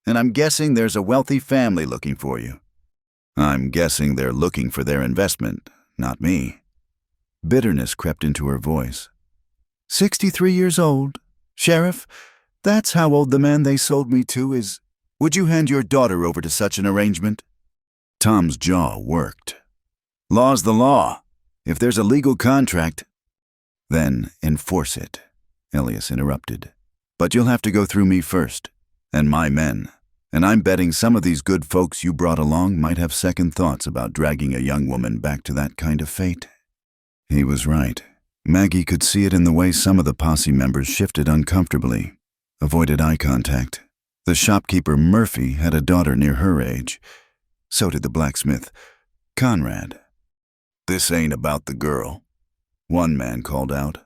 And I'm guessing there's a wealthy family looking for you. I'm guessing they're looking for their investment, not me. Bitterness crept into her voice. 63 years old. Sheriff, that's how old the man they sold me to is. Would you hand your daughter over to such an arrangement? Tom's jaw worked. Law's the law. If there's a legal contract, then enforce it, Elias interrupted. But you'll have to go through me first, and my men. And I'm betting some of these good folks you brought along might have second thoughts about dragging a young woman back to that kind of fate. He was right. Maggie could see it in the way some of the posse members shifted uncomfortably, avoided eye contact. The shopkeeper Murphy had a daughter near her age. So did the blacksmith, Conrad. This ain't about the girl, one man called out.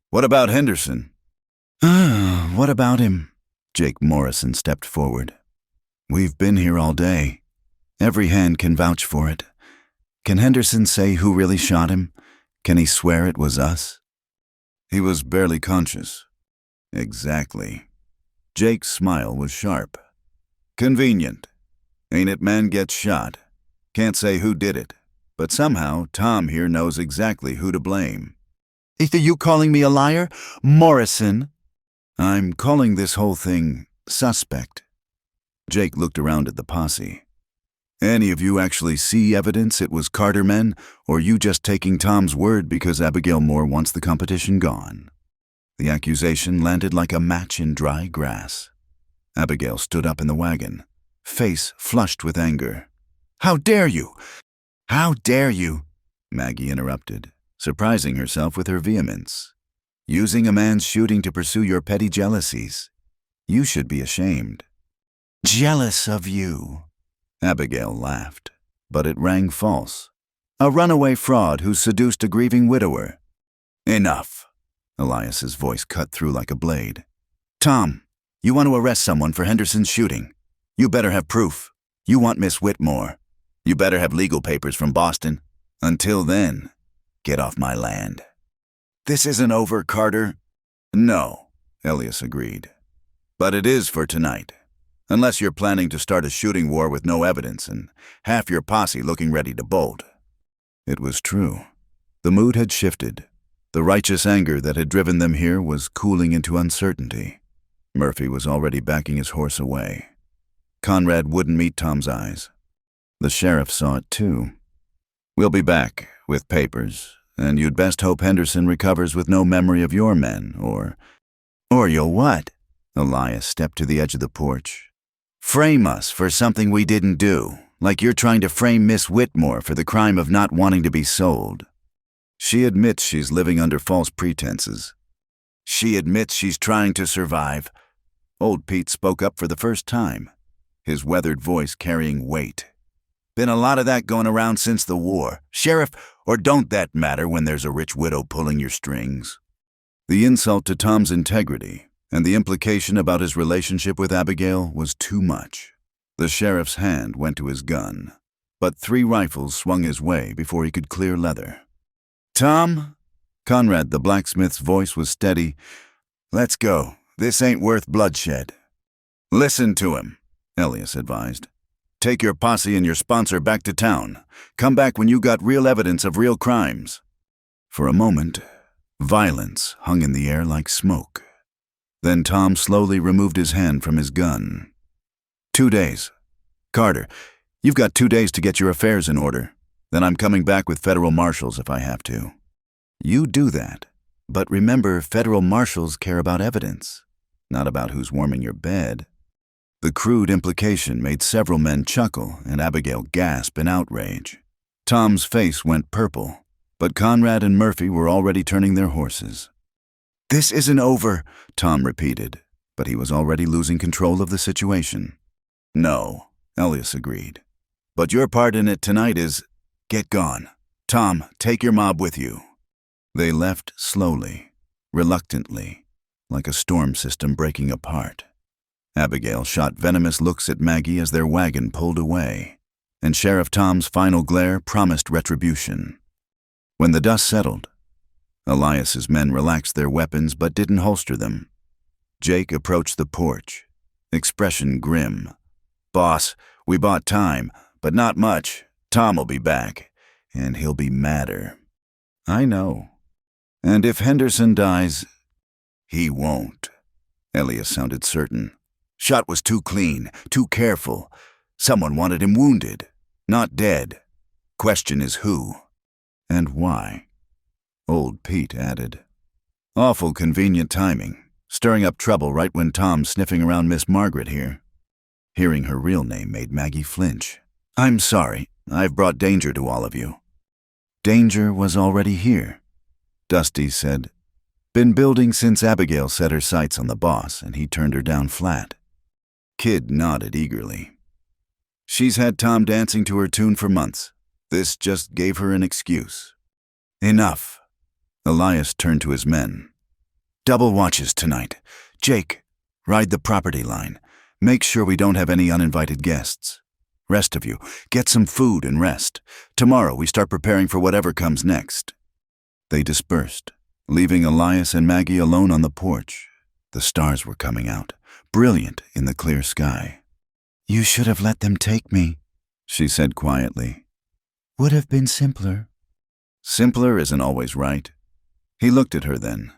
What about Henderson? What about him? Jake Morrison stepped forward. We've been here all day. Every hand can vouch for it. Can Henderson say who really shot him? Can he swear it was us? He was barely conscious. Exactly. Jake's smile was sharp. Convenient. Ain't it man gets shot? Can't say who did it, but somehow Tom here knows exactly who to blame. Are you calling me a liar? Morrison? I'm calling this whole thing suspect. Jake looked around at the posse. Any of you actually see evidence it was Carter men, or you just taking Tom's word because Abigail Moore wants the competition gone? The accusation landed like a match in dry grass. Abigail stood up in the wagon, face flushed with anger. How dare you? How dare you? Maggie interrupted, surprising herself with her vehemence. Using a man's shooting to pursue your petty jealousies. You should be ashamed. Jealous of you. Abigail laughed, but it rang false. A runaway fraud who seduced a grieving widower. Enough. Elias's voice cut through like a blade. Tom, you want to arrest someone for Henderson's shooting. You better have proof. You want Miss Whitmore. You better have legal papers from Boston. Until then, get off my land. This isn't over, Carter. No, Elias agreed. But it is for tonight. Unless you're planning to start a shooting war with no evidence and half your posse looking ready to bolt. It was true. The mood had shifted. The righteous anger that had driven them here was cooling into uncertainty. Murphy was already backing his horse away. Conrad wouldn't meet Tom's eyes. The sheriff saw it too. We'll be back with papers, and you'd best hope Henderson recovers with no memory of your men, or you'll what? Elias stepped to the edge of the porch. Frame us for something we didn't do, like you're trying to frame Miss Whitmore for the crime of not wanting to be sold. She admits she's living under false pretenses. She admits she's trying to survive. Old Pete spoke up for the first time, his weathered voice carrying weight. Been a lot of that going around since the war. Sheriff, or don't that matter when there's a rich widow pulling your strings? The insult to Tom's integrity, and the implication about his relationship with Abigail was too much. The sheriff's hand went to his gun, but 3 rifles swung his way before he could clear leather. "Tom?" Conrad the blacksmith's voice was steady. "Let's go. This ain't worth bloodshed." "Listen to him," Elias advised. "Take your posse and your sponsor back to town. Come back when you got real evidence of real crimes." For a moment, violence hung in the air like smoke. Then Tom slowly removed his hand from his gun. 2 days. Carter, you've got 2 days to get your affairs in order. Then I'm coming back with federal marshals if I have to. You do that. But remember, federal marshals care about evidence, not about who's warming your bed. The crude implication made several men chuckle and Abigail gasp in outrage. Tom's face went purple, but Conrad and Murphy were already turning their horses. "This isn't over," Tom repeated, but he was already losing control of the situation. "No," Elias agreed. "But your part in it tonight is, get gone. Tom, take your mob with you." They left slowly, reluctantly, like a storm system breaking apart. Abigail shot venomous looks at Maggie as their wagon pulled away, and Sheriff Tom's final glare promised retribution. When the dust settled, Elias's men relaxed their weapons but didn't holster them. Jake approached the porch, expression grim. "Boss, we bought time, but not much. Tom will be back, and he'll be madder." "I know. And if Henderson dies, he won't." Elias sounded certain. "Shot was too clean, too careful. Someone wanted him wounded, not dead. Question is who and why." Old Pete added. "Awful convenient timing, stirring up trouble right when Tom's sniffing around Miss Margaret here." Hearing her real name made Maggie flinch. "I'm sorry, I've brought danger to all of you." Danger was already here, Dusty said. "Been building since Abigail set her sights on the boss and he turned her down flat." Kid nodded eagerly. "She's had Tom dancing to her tune for months. This just gave her an excuse." "Enough." Elias turned to his men. "Double watches tonight. Jake, ride the property line. Make sure we don't have any uninvited guests. Rest of you, get some food and rest. Tomorrow we start preparing for whatever comes next." They dispersed, leaving Elias and Maggie alone on the porch. The stars were coming out, brilliant in the clear sky. "You should have let them take me," she said quietly. "Would have been simpler." "Simpler isn't always right." He looked at her then,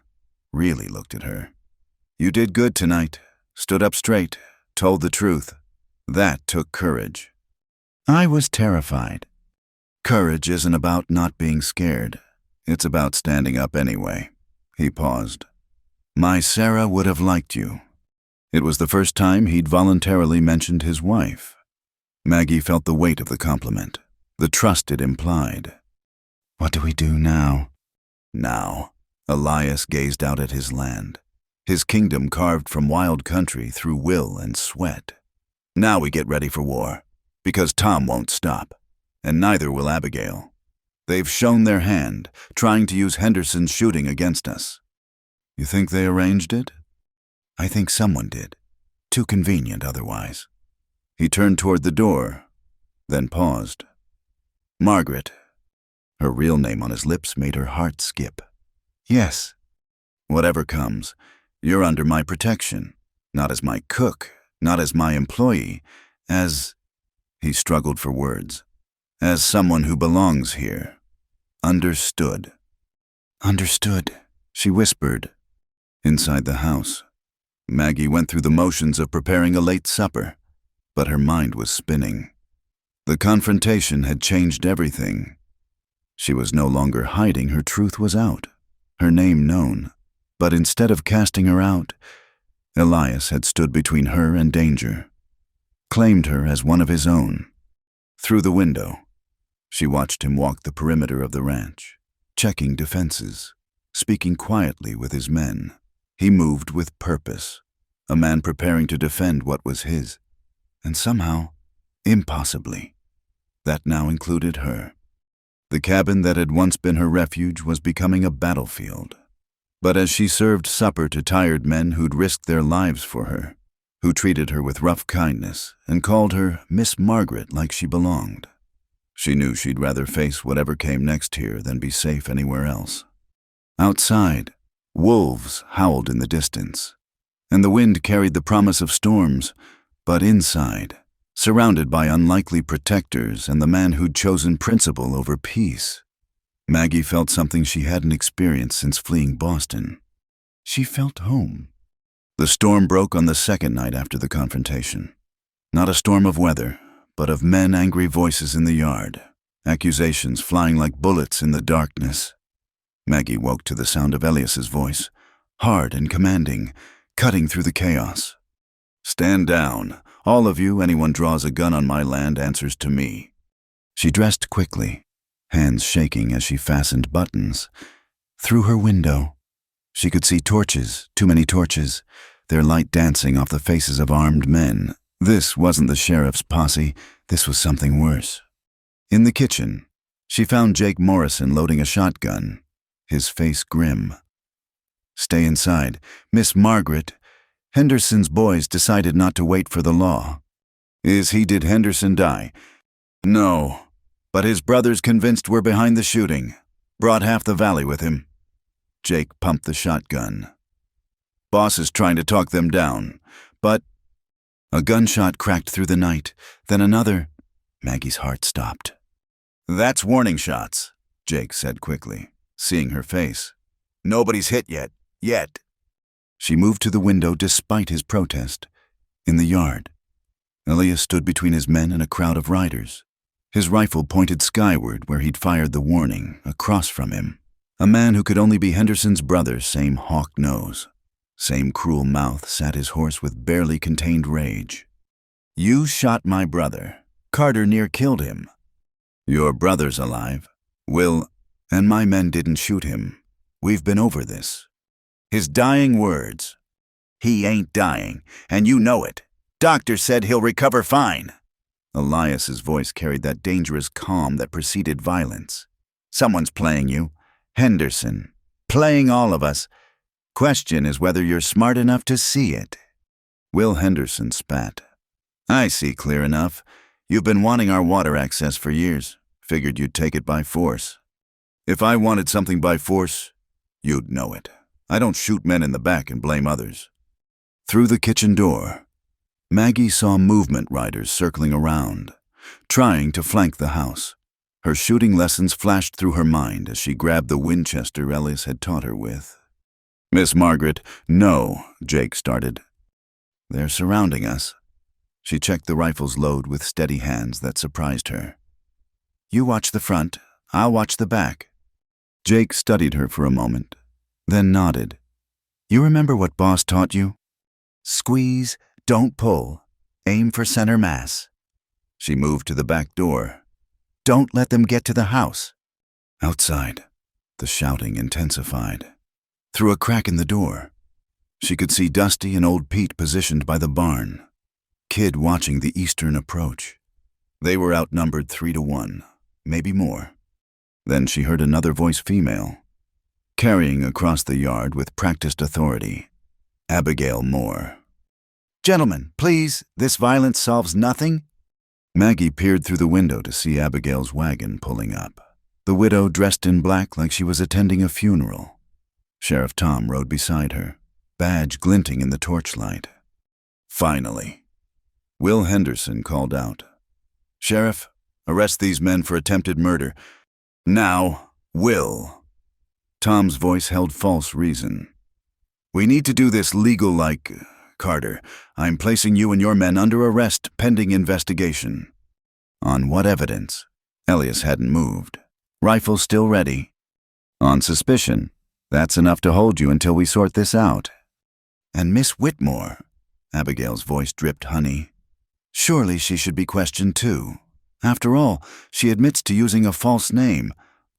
really looked at her. "You did good tonight, stood up straight, told the truth. That took courage." "I was terrified." "Courage isn't about not being scared. It's about standing up anyway." He paused. "My Sarah would have liked you." It was the first time he'd voluntarily mentioned his wife. Maggie felt the weight of the compliment, the trust it implied. "What do we do now?" Now, Elias gazed out at his land, his kingdom carved from wild country through will and sweat. "Now we get ready for war, because Tom won't stop, and neither will Abigail. They've shown their hand, trying to use Henderson's shooting against us." "You think they arranged it?" "I think someone did. Too convenient otherwise." He turned toward the door, then paused. "Margaret." Her real name on his lips made her heart skip. "Yes." "Whatever comes, you're under my protection. Not as my cook, not as my employee, as—" he struggled for words. "As someone who belongs here. Understood." "Understood," she whispered. Inside the house, Maggie went through the motions of preparing a late supper, but her mind was spinning. The confrontation had changed everything. She was no longer hiding, her truth was out, her name known. But instead of casting her out, Elias had stood between her and danger, claimed her as one of his own. Through the window, she watched him walk the perimeter of the ranch, checking defenses, speaking quietly with his men. He moved with purpose, a man preparing to defend what was his. And somehow, impossibly, that now included her. The cabin that had once been her refuge was becoming a battlefield. But as she served supper to tired men who'd risked their lives for her, who treated her with rough kindness and called her Miss Margaret like she belonged, she knew she'd rather face whatever came next here than be safe anywhere else. Outside, wolves howled in the distance, and the wind carried the promise of storms, but inside, surrounded by unlikely protectors and the man who'd chosen principle over peace, Maggie felt something she hadn't experienced since fleeing Boston. She felt home. The storm broke on the second night after the confrontation. Not a storm of weather, but of men, angry voices in the yard, accusations flying like bullets in the darkness. Maggie woke to the sound of Elias's voice, hard and commanding, cutting through the chaos. "Stand down. All of you, anyone draws a gun on my land answers to me." She dressed quickly, hands shaking as she fastened buttons. Through her window, she could see torches, too many torches, their light dancing off the faces of armed men. This wasn't the sheriff's posse, this was something worse. In the kitchen, she found Jake Morrison loading a shotgun, his face grim. "Stay inside. Miss Margaret, Henderson's boys decided not to wait for the law." Did Henderson die?" "No, but his brother's convinced we're behind the shooting. Brought half the valley with him." Jake pumped the shotgun. "Boss is trying to talk them down, but—" A gunshot cracked through the night, then another. Maggie's heart stopped. "That's warning shots," Jake said quickly, seeing her face. "Nobody's hit yet. She moved to the window despite his protest. In the yard, Elias stood between his men and a crowd of riders. His rifle pointed skyward where he'd fired the warning, across from him. A man who could only be Henderson's brother, same hawk nose, same cruel mouth, sat his horse with barely contained rage. "You shot my brother. Carter near killed him." "Your brother's alive. And my men didn't shoot him. We've been over this." His dying words. "He ain't dying, and you know it. Doctor said he'll recover fine." Elias's voice carried that dangerous calm that preceded violence. "Someone's playing you. Henderson. Playing all of us. Question is whether you're smart enough to see it." Will Henderson spat. "I see clear enough. You've been wanting our water access for years. Figured you'd take it by force." "If I wanted something by force, you'd know it. I don't shoot men in the back and blame others." Through the kitchen door, Maggie saw movement riders circling around, trying to flank the house. Her shooting lessons flashed through her mind as she grabbed the Winchester Elias had taught her with. "Miss Margaret, no," Jake started. "They're surrounding us." She checked the rifle's load with steady hands that surprised her. "You watch the front, I'll watch the back." Jake studied her for a moment, then nodded. "You remember what Boss taught you? Squeeze, don't pull. Aim for center mass." She moved to the back door. "Don't let them get to the house." Outside, the shouting intensified. Through a crack in the door, she could see Dusty and old Pete positioned by the barn, Kid watching the eastern approach. They were outnumbered 3-1, maybe more. Then she heard another voice, female, carrying across the yard with practiced authority. Abigail Moore. "Gentlemen, please, this violence solves nothing." Maggie peered through the window to see Abigail's wagon pulling up, the widow dressed in black like she was attending a funeral. Sheriff Tom rode beside her, badge glinting in the torchlight. Finally, Will Henderson called out, "Sheriff, arrest these men for attempted murder. Now, Will." Tom's voice held false reason. "We need to do this legal like, Carter. I'm placing you and your men under arrest pending investigation." "On what evidence?" Elias hadn't moved. "Rifle still ready." "On suspicion. That's enough to hold you until we sort this out." "And Miss Whitmore," Abigail's voice dripped honey. "Surely she should be questioned too. After all, she admits to using a false name,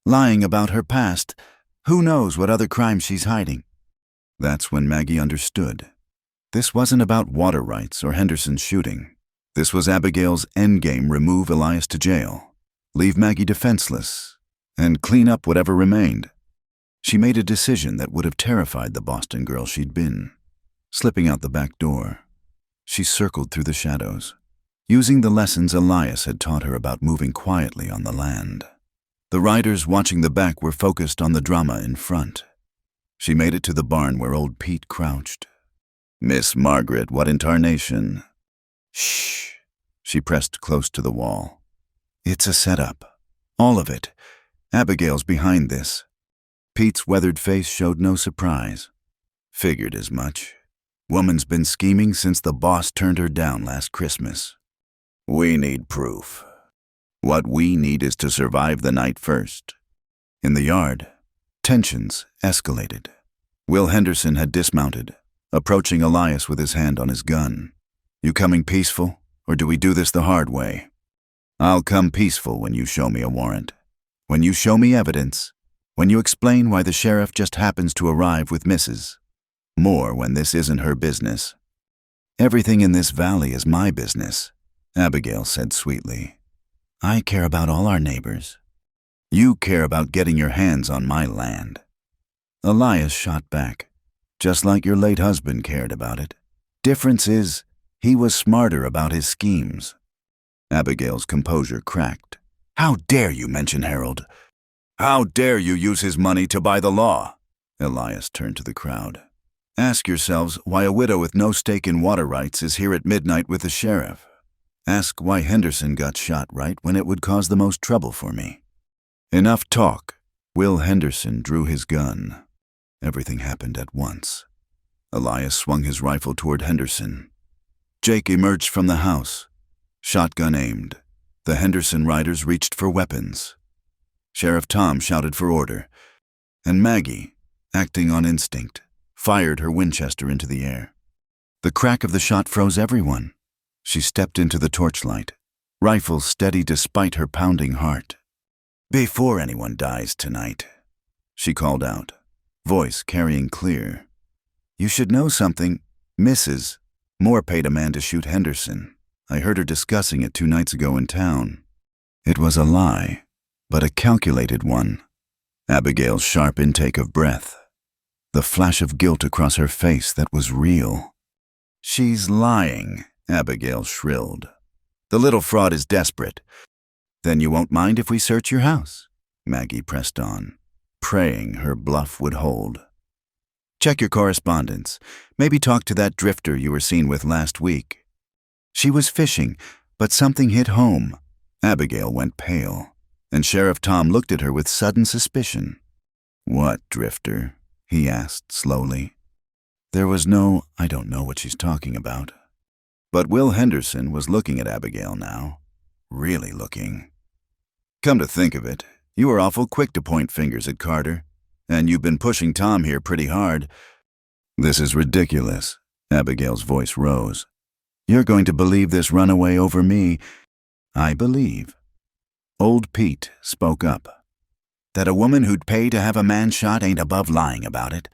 lying about her past. Who knows what other crimes she's hiding?" That's when Maggie understood. This wasn't about water rights or Henderson's shooting. This was Abigail's endgame: remove Elias to jail, leave Maggie defenseless, and clean up whatever remained. She made a decision that would have terrified the Boston girl she'd been. Slipping out the back door, she circled through the shadows, using the lessons Elias had taught her about moving quietly on the land. The riders watching the back were focused on the drama in front. She made it to the barn where old Pete crouched. "Miss Margaret, what in tarnation?" "Shh." She pressed close to the wall. "It's a setup. All of it. Abigail's behind this." Pete's weathered face showed no surprise. "Figured as much. Woman's been scheming since the boss turned her down last Christmas. We need proof. What we need is to survive the night first." In the yard, tensions escalated. Will Henderson had dismounted, approaching Elias with his hand on his gun. "You coming peaceful, or do we do this the hard way?" "I'll come peaceful when you show me a warrant. When you show me evidence. When you explain why the sheriff just happens to arrive with Mrs. Moore when this isn't her business." "Everything in this valley is my business," Abigail said sweetly. "I care about all our neighbors. You care about getting your hands on my land." Elias shot back, "Just like your late husband cared about it. Difference is, he was smarter about his schemes." Abigail's composure cracked. "How dare you mention Harold? How dare you use his money to buy the law?" Elias turned to the crowd. "Ask yourselves why a widow with no stake in water rights is here at midnight with the sheriff. Ask why Henderson got shot right when it would cause the most trouble for me." Enough talk. Will Henderson drew his gun. Everything happened at once. Elias swung his rifle toward Henderson. Jake emerged from the house, shotgun aimed. The Henderson riders reached for weapons. Sheriff Tom shouted for order, and Maggie, acting on instinct, fired her Winchester into the air. The crack of the shot froze everyone. She stepped into the torchlight, rifle steady despite her pounding heart. "Before anyone dies tonight," she called out, voice carrying clear. "You should know something. Mrs. Moore paid a man to shoot Henderson. I heard her discussing it 2 nights ago in town. It was a lie, but a calculated one." Abigail's sharp intake of breath. The flash of guilt across her face that was real. "She's lying," Abigail shrilled. "The little fraud is desperate." "Then you won't mind if we search your house?" Maggie pressed on, praying her bluff would hold. "Check your correspondence. Maybe talk to that drifter you were seen with last week." She was fishing, but something hit home. Abigail went pale, and Sheriff Tom looked at her with sudden suspicion. "What drifter?" he asked slowly. There was no, "I don't know what she's talking about." But Will Henderson was looking at Abigail now, really looking. "Come to think of it, you were awful quick to point fingers at Carter, and you've been pushing Tom here pretty hard." "This is ridiculous." Abigail's voice rose. "You're going to believe this runaway over me." "I believe." Old Pete spoke up. "That a woman who'd pay to have a man shot ain't above lying about it."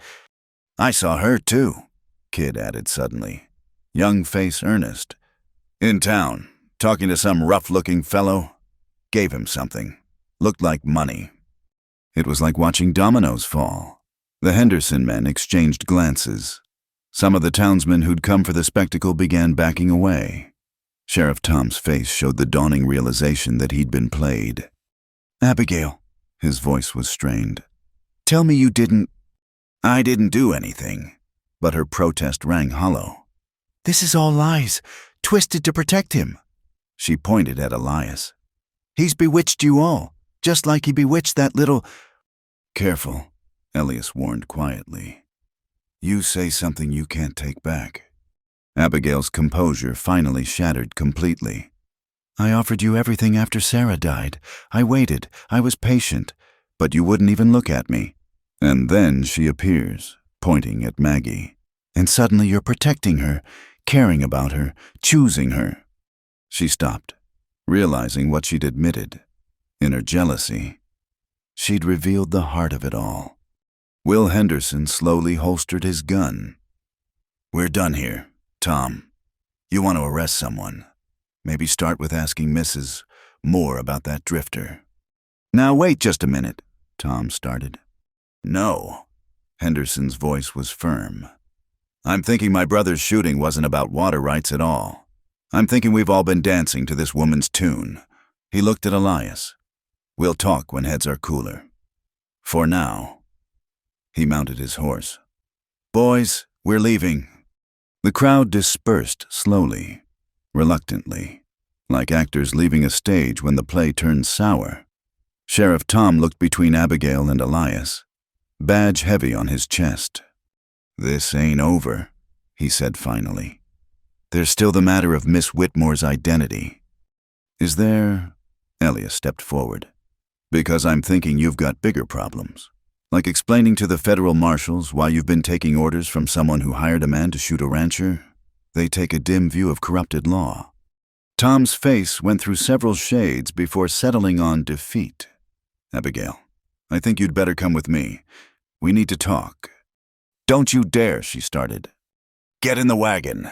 "I saw her too," Kid added suddenly, young face earnest. "In town, talking to some rough-looking fellow. Gave him something. Looked like money." It was like watching dominoes fall. The Henderson men exchanged glances. Some of the townsmen who'd come for the spectacle began backing away. Sheriff Tom's face showed the dawning realization that he'd been played. "Abigail," his voice was strained, "tell me you didn't—" "I didn't do anything." But her protest rang hollow. "This is all lies, twisted to protect him." She pointed at Elias. "He's bewitched you all, just like he bewitched that little—" "Careful," Elias warned quietly. "You say something you can't take back." Abigail's composure finally shattered completely. "I offered you everything after Sarah died. I waited, I was patient, but you wouldn't even look at me. And then she appears, pointing at Maggie. And suddenly you're protecting her, caring about her, choosing her." She stopped, realizing what she'd admitted. In her jealousy, she'd revealed the heart of it all. Will Henderson slowly holstered his gun. "We're done here, Tom. You want to arrest someone. Maybe start with asking Mrs. Moore about that drifter." "Now wait just a minute," Tom started. No. Henderson's voice was firm. I'm thinking my brother's shooting wasn't about water rights at all. I'm thinking we've all been dancing to this woman's tune. He looked at Elias. We'll talk when heads are cooler. For now. He mounted his horse. Boys, we're leaving. The crowd dispersed slowly, reluctantly, like actors leaving a stage when the play turns sour. Sheriff Tom looked between Abigail and Elias, badge heavy on his chest. This ain't over, he said finally. There's still the matter of Miss Whitmore's identity. Is there? Elias stepped forward. Because I'm thinking you've got bigger problems. Like explaining to the federal marshals why you've been taking orders from someone who hired a man to shoot a rancher. They take a dim view of corrupted law. Tom's face went through several shades before settling on defeat. Abigail, I think you'd better come with me. We need to talk. Don't you dare, she started. Get in the wagon.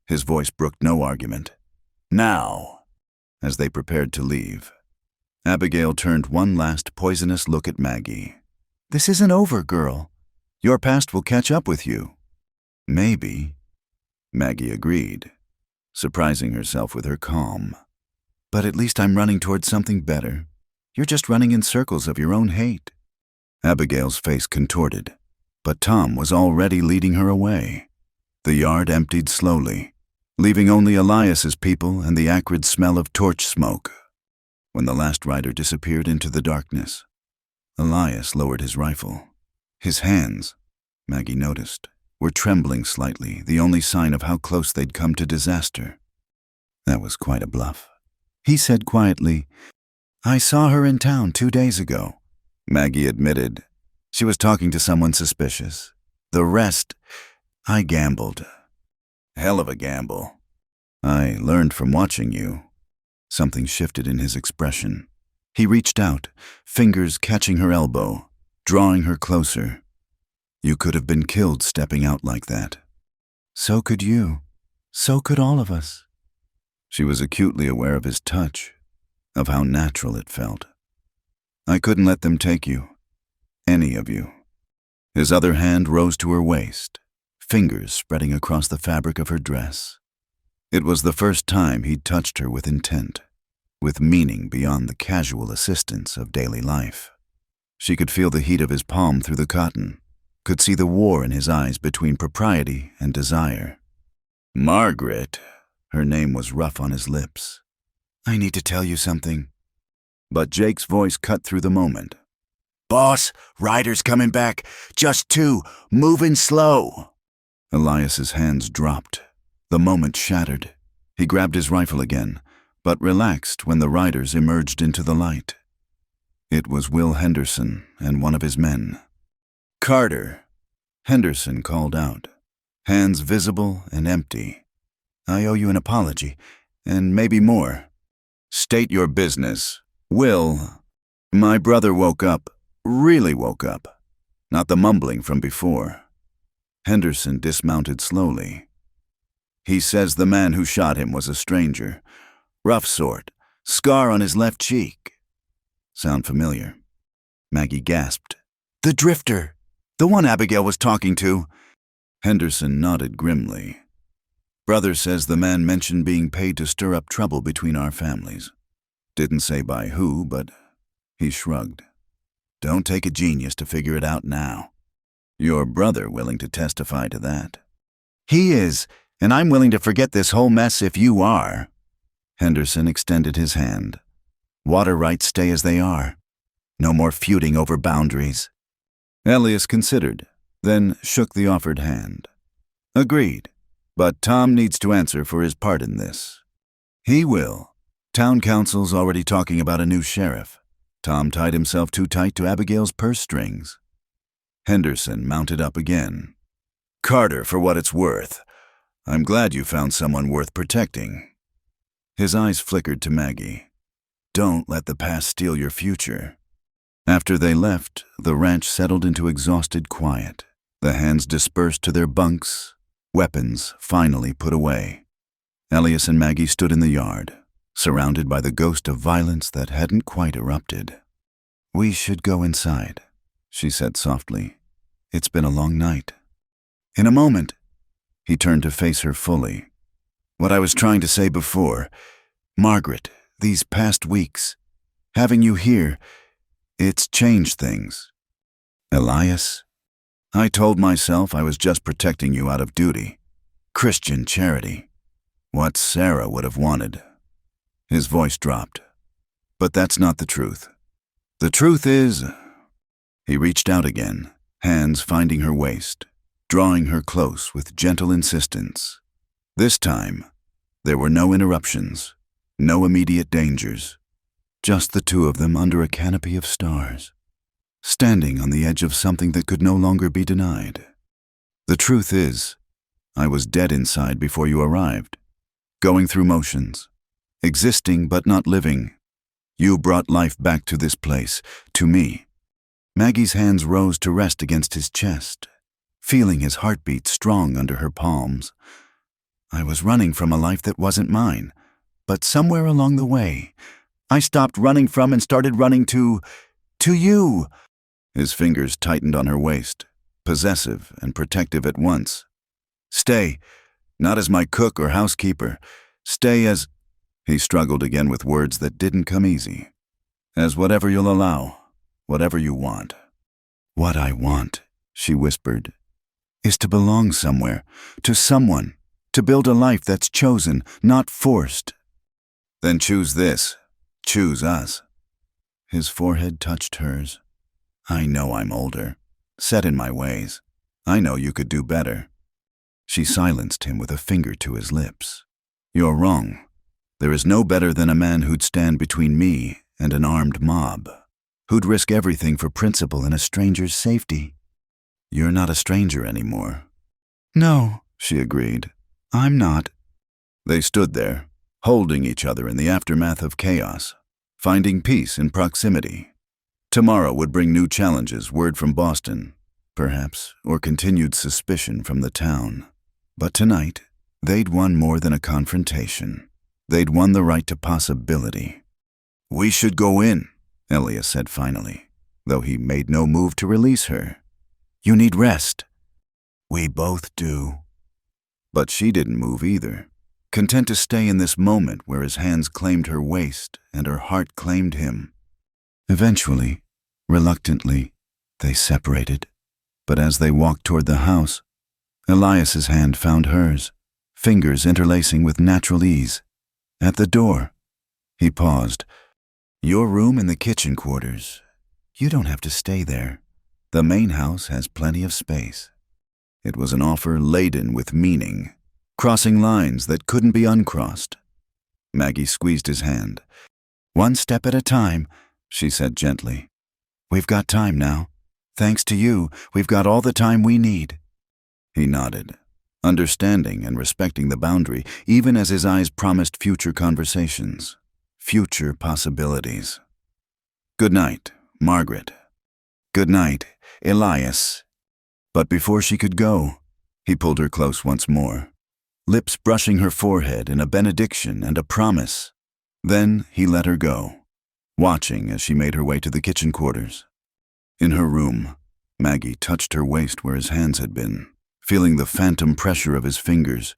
His voice brooked no argument. Now. As they prepared to leave, Abigail turned one last poisonous look at Maggie. This isn't over, girl. Your past will catch up with you. Maybe. Maggie agreed, surprising herself with her calm. But at least I'm running towards something better. You're just running in circles of your own hate. Abigail's face contorted, but Tom was already leading her away. The yard emptied slowly, leaving only Elias's people and the acrid smell of torch smoke. When the last rider disappeared into the darkness, Elias lowered his rifle. His hands, Maggie noticed, were trembling slightly, the only sign of how close they'd come to disaster. That was quite a bluff. He said quietly, I saw her in town 2 days ago. Maggie admitted. She was talking to someone suspicious. The rest, I gambled. Hell of a gamble. I learned from watching you. Something shifted in his expression. He reached out, fingers catching her elbow, drawing her closer. You could have been killed stepping out like that. So could you. So could all of us. She was acutely aware of his touch, of how natural it felt. I couldn't let them take you. Any of you. His other hand rose to her waist, fingers spreading across the fabric of her dress. It was the first time he'd touched her with intent, with meaning beyond the casual assistance of daily life. She could feel the heat of his palm through the cotton, could see the war in his eyes between propriety and desire. Margaret, her name was rough on his lips. I need to tell you something. But Jake's voice cut through the moment. Boss, riders coming back. Just 2, moving slow. Elias's hands dropped. The moment shattered. He grabbed his rifle again, but relaxed when the riders emerged into the light. It was Will Henderson and one of his men. Carter, Henderson called out, hands visible and empty. I owe you an apology, and maybe more. State your business. Will, my brother woke up, really woke up, not the mumbling from before. Henderson dismounted slowly. He says the man who shot him was a stranger. Rough sort, scar on his left cheek. Sound familiar? Maggie gasped. The drifter, the one Abigail was talking to. Henderson nodded grimly. Brother says the man mentioned being paid to stir up trouble between our families. Didn't say by who, but he shrugged. Don't take a genius to figure it out now. Your brother willing to testify to that? He is, and I'm willing to forget this whole mess if you are. Henderson extended his hand. Water rights stay as they are. No more feuding over boundaries. Elias considered, then shook the offered hand. Agreed, but Tom needs to answer for his part in this. He will. Town council's already talking about a new sheriff. Tom tied himself too tight to Abigail's purse strings. Henderson mounted up again. Carter, for what it's worth. I'm glad you found someone worth protecting. His eyes flickered to Maggie. Don't let the past steal your future. After they left, the ranch settled into exhausted quiet. The hands dispersed to their bunks, weapons finally put away. Elias and Maggie stood in the yard, surrounded by the ghost of violence that hadn't quite erupted. We should go inside, she said softly. It's been a long night. In a moment, he turned to face her fully. What I was trying to say before, Margaret, these past weeks, having you here, it's changed things. Elias, I told myself I was just protecting you out of duty. Christian charity. What Sarah would have wanted. His voice dropped. But that's not the truth. The truth is, he reached out again, hands finding her waist, drawing her close with gentle insistence. This time, there were no interruptions, no immediate dangers, just the two of them under a canopy of stars, standing on the edge of something that could no longer be denied. The truth is, I was dead inside before you arrived, going through motions, existing but not living. You brought life back to this place, to me. Maggie's hands rose to rest against his chest, feeling his heartbeat strong under her palms. I was running from a life that wasn't mine, but somewhere along the way, I stopped running from and started running to you. His fingers tightened on her waist, possessive and protective at once. Stay, not as my cook or housekeeper. Stay as... He struggled again with words that didn't come easy. As whatever you'll allow, whatever you want. What I want, she whispered, is to belong somewhere, to someone, to build a life that's chosen, not forced. Then choose this. Choose us. His forehead touched hers. I know I'm older, set in my ways. I know you could do better. She silenced him with a finger to his lips. You're wrong. There is no better than a man who'd stand between me and an armed mob, who'd risk everything for principle and a stranger's safety. You're not a stranger anymore. No, she agreed. I'm not. They stood there, holding each other in the aftermath of chaos, finding peace in proximity. Tomorrow would bring new challenges, word from Boston, perhaps, or continued suspicion from the town. But tonight, they'd won more than a confrontation. They'd won the right to possibility. We should go in, Elias said finally, though he made no move to release her. You need rest. We both do. But she didn't move either, content to stay in this moment where his hands claimed her waist and her heart claimed him. Eventually, reluctantly, they separated. But as they walked toward the house, Elias's hand found hers, fingers interlacing with natural ease. At the door, he paused. Your room in the kitchen quarters. You don't have to stay there. The main house has plenty of space. It was an offer laden with meaning, crossing lines that couldn't be uncrossed. Maggie squeezed his hand. One step at a time, she said gently. We've got time now. Thanks to you, we've got all the time we need. He nodded, understanding and respecting the boundary, even as his eyes promised future conversations, future possibilities. Good night, Margaret. Good night, Elias. But before she could go, he pulled her close once more, lips brushing her forehead in a benediction and a promise. Then he let her go, watching as she made her way to the kitchen quarters. In her room, Maggie touched her waist where his hands had been, feeling the phantom pressure of his fingers.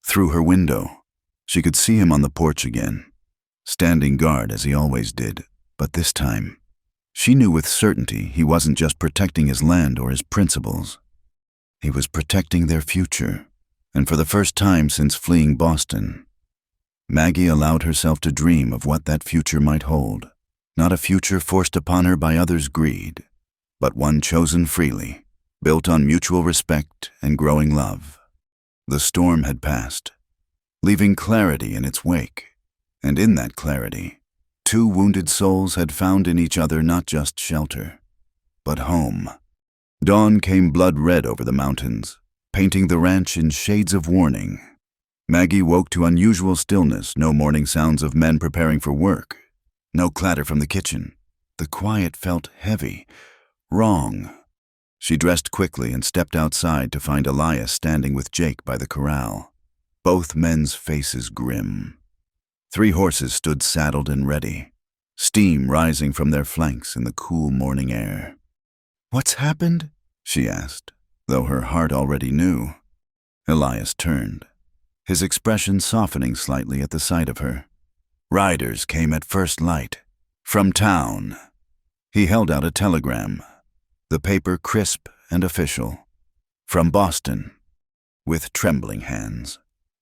Through her window, she could see him on the porch again, standing guard as he always did, but this time, she knew with certainty he wasn't just protecting his land or his principles. He was protecting their future, and for the first time since fleeing Boston, Maggie allowed herself to dream of what that future might hold, not a future forced upon her by others' greed, but one chosen freely, built on mutual respect and growing love. The storm had passed, leaving clarity in its wake, and in that clarity, two wounded souls had found in each other not just shelter, but home. Dawn came blood-red over the mountains, painting the ranch in shades of warning. Maggie woke to unusual stillness, no morning sounds of men preparing for work, no clatter from the kitchen. The quiet felt heavy, wrong. She dressed quickly and stepped outside to find Elias standing with Jake by the corral, both men's faces grim. 3 horses stood saddled and ready, steam rising from their flanks in the cool morning air. "What's happened?" she asked, though her heart already knew. Elias turned, his expression softening slightly at the sight of her. "Riders came at first light. From town." He held out a telegram, the paper crisp and official. "From Boston." With trembling hands,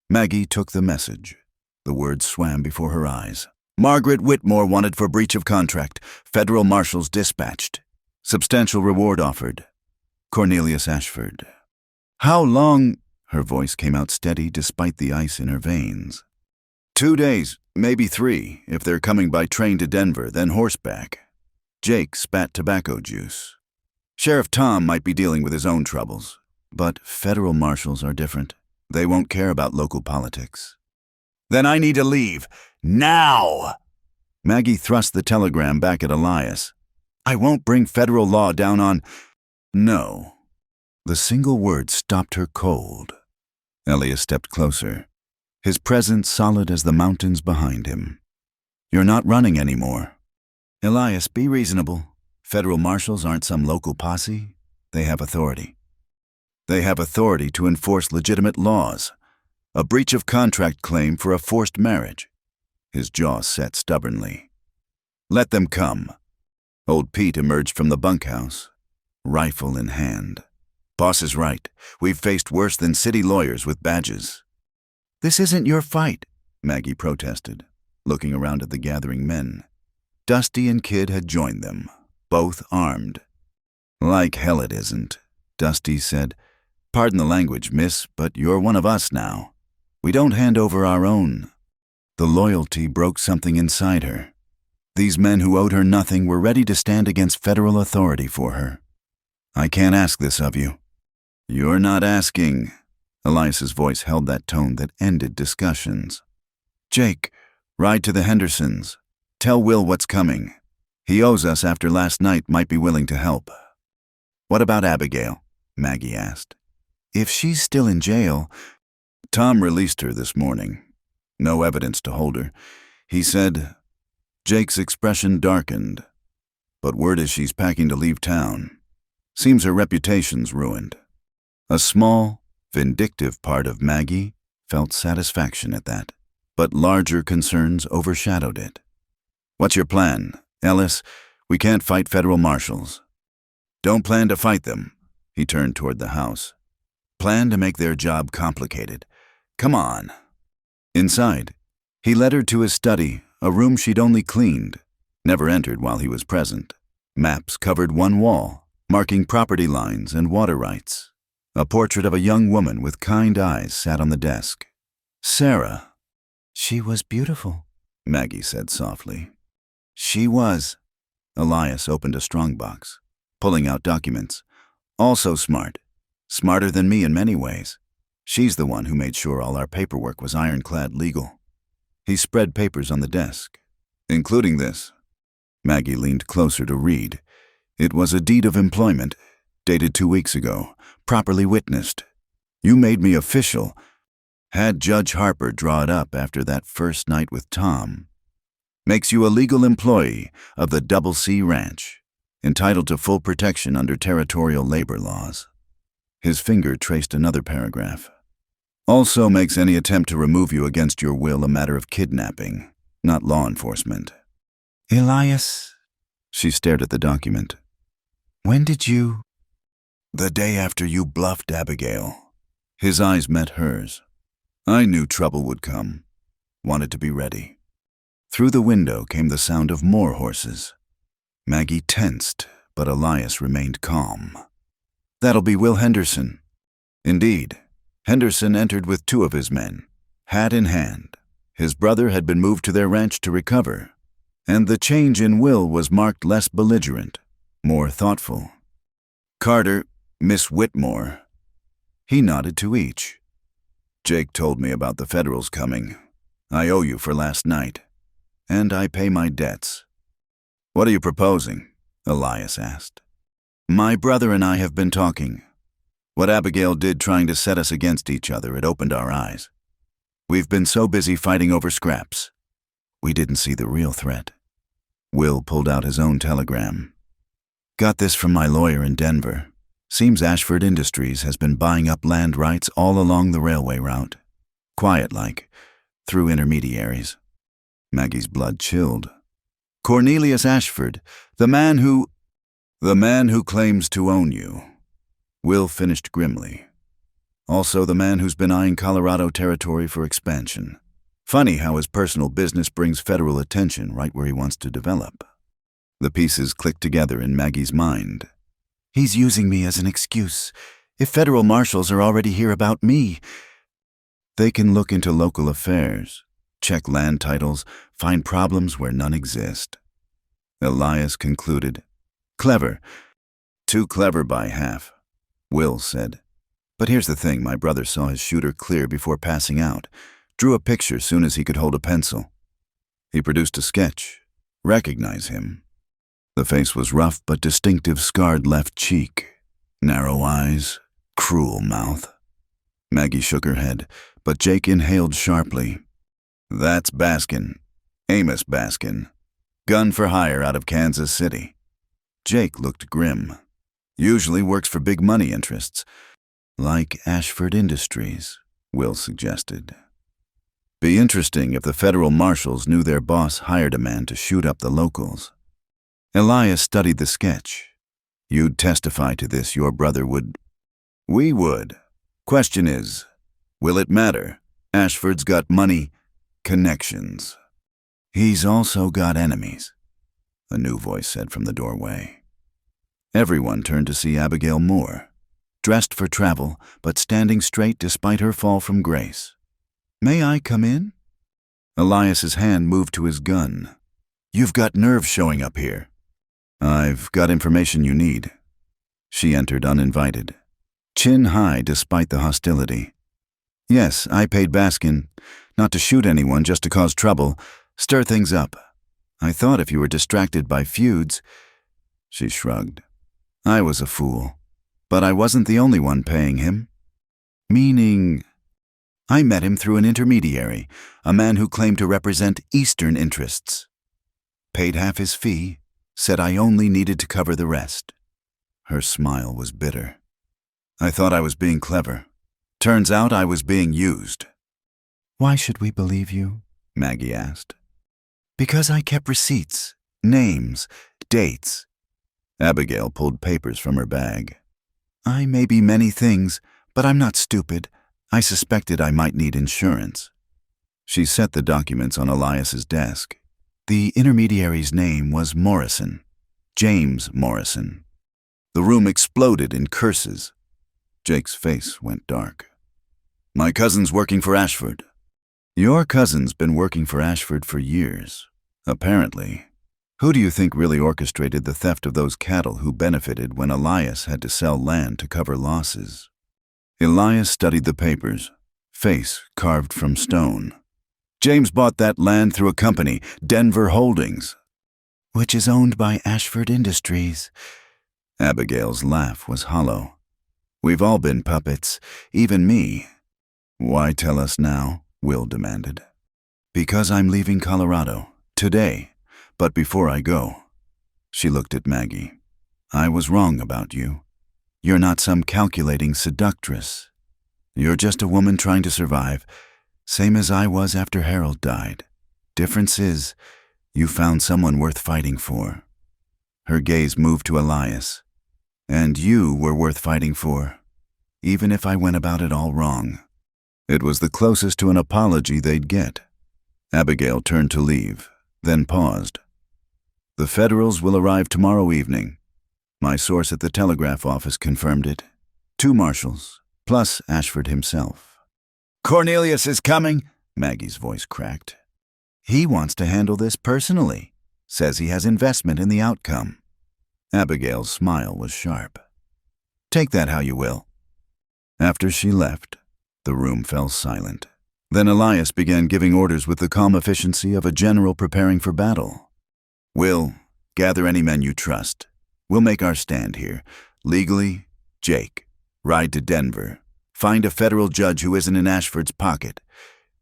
Maggie took the message. The words swam before her eyes. "Margaret Whitmore wanted for breach of contract. Federal marshals dispatched. Substantial reward offered. Cornelius Ashford." "How long?" Her voice came out steady despite the ice in her veins. "2 days, maybe 3, if they're coming by train to Denver, then horseback." Jake spat tobacco juice. "Sheriff Tom might be dealing with his own troubles, but federal marshals are different. They won't care about local politics." "Then I need to leave. Now!" Maggie thrust the telegram back at Elias. "I won't bring federal law down on—" "No." The single word stopped her cold. Elias stepped closer, his presence solid as the mountains behind him. "You're not running anymore." "Elias, be reasonable. Federal marshals aren't some local posse. They have authority. They have authority to enforce legitimate laws. A breach of contract claim for a forced marriage." His jaw set stubbornly. "Let them come." Old Pete emerged from the bunkhouse, rifle in hand. "Boss is right. We've faced worse than city lawyers with badges." "This isn't your fight," Maggie protested, looking around at the gathering men. Dusty and Kid had joined them, both armed. "Like hell it isn't," Dusty said. "Pardon the language, miss, but you're one of us now. We don't hand over our own." The loyalty broke something inside her. These men who owed her nothing were ready to stand against federal authority for her. "I can't ask this of you." "You're not asking." Elias's voice held that tone that ended discussions. "Jake, ride to the Hendersons. Tell Will what's coming. He owes us after last night, might be willing to help." "What about Abigail?" Maggie asked. "If she's still in jail—" "Tom released her this morning. No evidence to hold her. He said—" Jake's expression darkened. "But word is she's packing to leave town. Seems her reputation's ruined." A small, vindictive part of Maggie felt satisfaction at that, but larger concerns overshadowed it. "What's your plan, Ellis? We can't fight federal marshals." "Don't plan to fight them." He turned toward the house. "Plan to make their job complicated. Come on." Inside, he led her to his study, a room she'd only cleaned, never entered while he was present. Maps covered one wall, marking property lines and water rights. A portrait of a young woman with kind eyes sat on the desk. Sarah. "She was beautiful," Maggie said softly. "She was." Elias opened a strongbox, pulling out documents. "Also smart. Smarter than me in many ways. She's the one who made sure all our paperwork was ironclad legal." He spread papers on the desk, including this. Maggie leaned closer to read. It was a deed of employment, dated 2 weeks ago, properly witnessed. "You made me official." Had Judge Harper draw it up after that first night with Tom. "Makes you a legal employee of the Double C Ranch, entitled to full protection under territorial labor laws." His finger traced another paragraph. "Also makes any attempt to remove you against your will a matter of kidnapping, not law enforcement." "Elias," she stared at the document. "When did you—" "The day after you bluffed Abigail." His eyes met hers. "I knew trouble would come. Wanted to be ready." Through the window came the sound of more horses. Maggie tensed, but Elias remained calm. "That'll be Will Henderson." Indeed, Henderson entered with 2 of his men, hat in hand. His brother had been moved to their ranch to recover, and the change in Will was marked less belligerent, more thoughtful. "Carter, Miss Whitmore." He nodded to each. "Jake told me about the Federals coming. I owe you for last night, and I pay my debts." "What are you proposing?" Elias asked. "My brother and I have been talking. What Abigail did trying to set us against each other, it opened our eyes. We've been so busy fighting over scraps. We didn't see the real threat." Will pulled out his own telegram. Got this from my lawyer in Denver. Seems Ashford Industries has been buying up land rights all along the railway route. Quiet-like, through intermediaries. Maggie's blood chilled. Cornelius Ashford, the man who claims to own you. Will finished grimly. Also the man who's been eyeing Colorado territory for expansion. Funny how his personal business brings federal attention right where he wants to develop. The pieces clicked together in Maggie's mind. He's using me as an excuse. If federal marshals are already here about me, they can look into local affairs, check land titles, find problems where none exist. Elias concluded. Clever. Too clever by half, Will said. But here's the thing, my brother saw his shooter clear before passing out, drew a picture soon as he could hold a pencil. He produced a sketch. Recognize him. The face was rough but distinctive scarred left cheek. Narrow eyes, cruel mouth. Maggie shook her head, but Jake inhaled sharply. That's Baskin. Amos Baskin. Gun for hire out of Kansas City. Jake looked grim. Usually works for big money interests. Like Ashford Industries, Will suggested. Be interesting if the federal marshals knew their boss hired a man to shoot up the locals. Elias studied the sketch. You'd testify to this, your brother would. We would. Question is, will it matter? Ashford's got money, connections. He's also got enemies, a new voice said from the doorway. Everyone turned to see Abigail Moore, dressed for travel, but standing straight despite her fall from grace. May I come in? Elias's hand moved to his gun. You've got nerve showing up here. I've got information you need. She entered uninvited, chin high despite the hostility. Yes, I paid Baskin, not to shoot anyone, just to cause trouble, stir things up. I thought if you were distracted by feuds. She shrugged. I was a fool, but I wasn't the only one paying him. Meaning, I met him through an intermediary, a man who claimed to represent Eastern interests. Paid half his fee, said I only needed to cover the rest. Her smile was bitter. I thought I was being clever. Turns out I was being used. Why should we believe you? Maggie asked. Because I kept receipts, names, dates. Abigail pulled papers from her bag. I may be many things, but I'm not stupid. I suspected I might need insurance. She set the documents on Elias's desk. The intermediary's name was Morrison, James Morrison. The room exploded in curses. Jake's face went dark. My cousin's working for Ashford. Your cousin's been working for Ashford for years, apparently. Who do you think really orchestrated the theft of those cattle who benefited when Elias had to sell land to cover losses? Elias studied the papers, face carved from stone. James bought that land through a company, Denver Holdings, which is owned by Ashford Industries. Abigail's laugh was hollow. We've all been puppets, even me. Why tell us now? Will demanded. Because I'm leaving Colorado, today, but before I go. She looked at Maggie. I was wrong about you. You're not some calculating seductress. You're just a woman trying to survive, same as I was after Harold died. Difference is, you found someone worth fighting for. Her gaze moved to Elias. And you were worth fighting for, even if I went about it all wrong. It was the closest to an apology they'd get. Abigail turned to leave, then paused. The Federals will arrive tomorrow evening. My source at the telegraph office confirmed it. 2 marshals, plus Ashford himself. Cornelius is coming, Maggie's voice cracked. He wants to handle this personally. Says he has investment in the outcome. Abigail's smile was sharp. Take that how you will. After she left, the room fell silent. Then Elias began giving orders with the calm efficiency of a general preparing for battle. Will, gather any men you trust. We'll make our stand here. Legally, Jake. Ride to Denver. Find a federal judge who isn't in Ashford's pocket.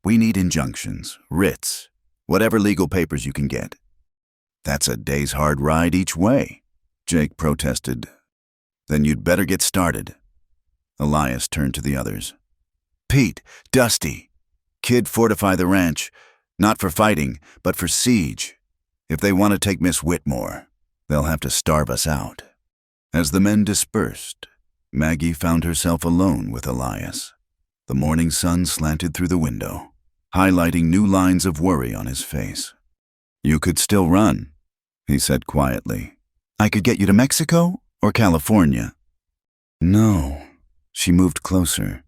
We need injunctions, writs, whatever legal papers you can get. That's a day's hard ride each way. Jake protested. Then you'd better get started. Elias turned to the others. Pete, Dusty, kid, fortify the ranch, not for fighting, but for siege. If they want to take Miss Whitmore, they'll have to starve us out. As the men dispersed, Maggie found herself alone with Elias. The morning sun slanted through the window, highlighting new lines of worry on his face. You could still run, he said quietly. I could get you to Mexico or California. No. She moved closer,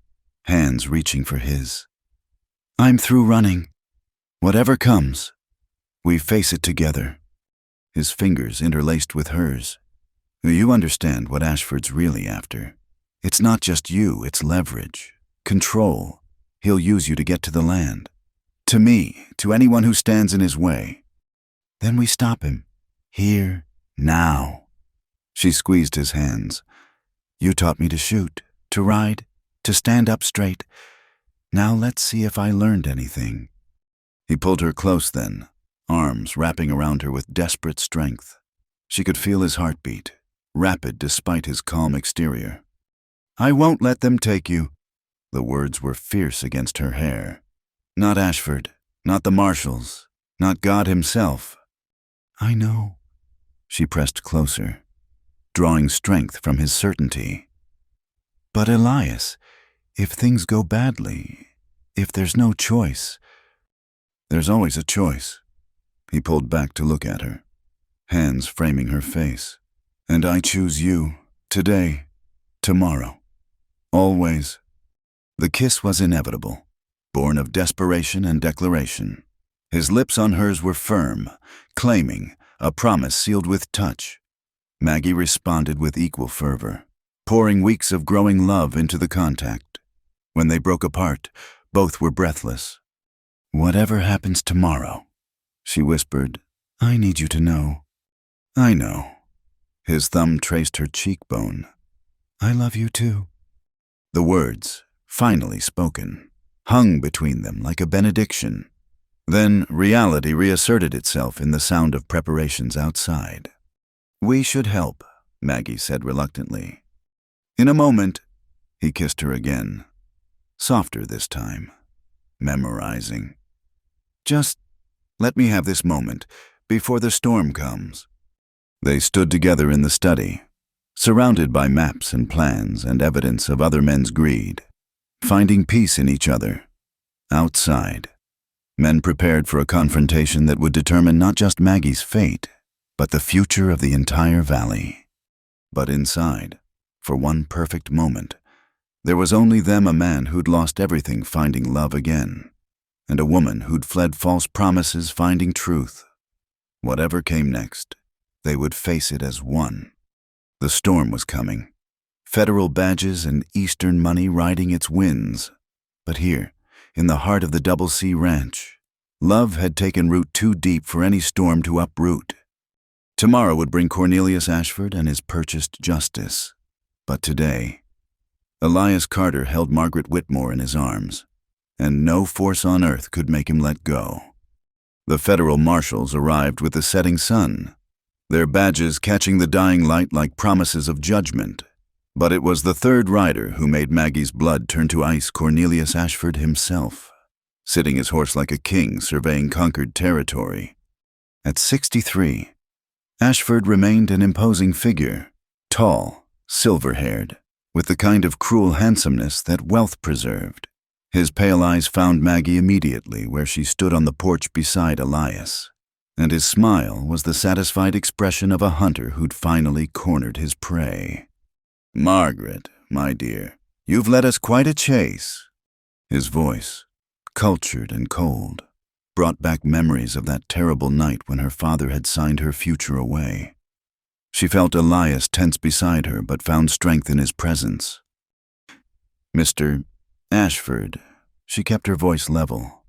hands reaching for his. I'm through running. Whatever comes, we face it together. His fingers interlaced with hers. You understand what Ashford's really after. It's not just you, it's leverage, control. He'll use you to get to the land. To me, to anyone who stands in his way. Then we stop him. Here, now. She squeezed his hands. You taught me to shoot, to ride, to stand up straight. Now let's see if I learned anything. He pulled her close then, arms wrapping around her with desperate strength. She could feel his heartbeat, rapid despite his calm exterior. I won't let them take you. The words were fierce against her hair. Not Ashford, not the marshals, not God himself. I know. She pressed closer, drawing strength from his certainty. But Elias, if things go badly, if there's no choice. There's always a choice. He pulled back to look at her, hands framing her face. And I choose you, today, tomorrow, always. The kiss was inevitable, born of desperation and declaration. His lips on hers were firm, claiming, a promise sealed with touch. Maggie responded with equal fervor, pouring weeks of growing love into the contact. When they broke apart, both were breathless. Whatever happens tomorrow, she whispered, I need you to know. I know. His thumb traced her cheekbone. I love you too. The words, finally spoken, hung between them like a benediction. Then reality reasserted itself in the sound of preparations outside. We should help, Maggie said reluctantly. In a moment, he kissed her again. Softer this time, memorizing. Just let me have this moment before the storm comes. They stood together in the study, surrounded by maps and plans and evidence of other men's greed, finding peace in each other. Outside, men prepared for a confrontation that would determine not just Maggie's fate, but the future of the entire valley. But inside, for one perfect moment, there was only them, a man who'd lost everything finding love again, and a woman who'd fled false promises finding truth. Whatever came next, they would face it as one. The storm was coming, federal badges and Eastern money riding its winds. But here, in the heart of the Double C Ranch, love had taken root too deep for any storm to uproot. Tomorrow would bring Cornelius Ashford and his purchased justice. But today, Elias Carter held Margaret Whitmore in his arms, and no force on earth could make him let go. The federal marshals arrived with the setting sun, their badges catching the dying light like promises of judgment. But it was the third rider who made Maggie's blood turn to ice, Cornelius Ashford himself, sitting his horse like a king surveying conquered territory. At 63, Ashford remained an imposing figure, tall, silver-haired, with the kind of cruel handsomeness that wealth preserved. His pale eyes found Maggie immediately where she stood on the porch beside Elias, and his smile was the satisfied expression of a hunter who'd finally cornered his prey. Margaret, my dear, you've led us quite a chase. His voice, cultured and cold, brought back memories of that terrible night when her father had signed her future away. She felt Elias tense beside her, but found strength in his presence. Mr. Ashford, she kept her voice level.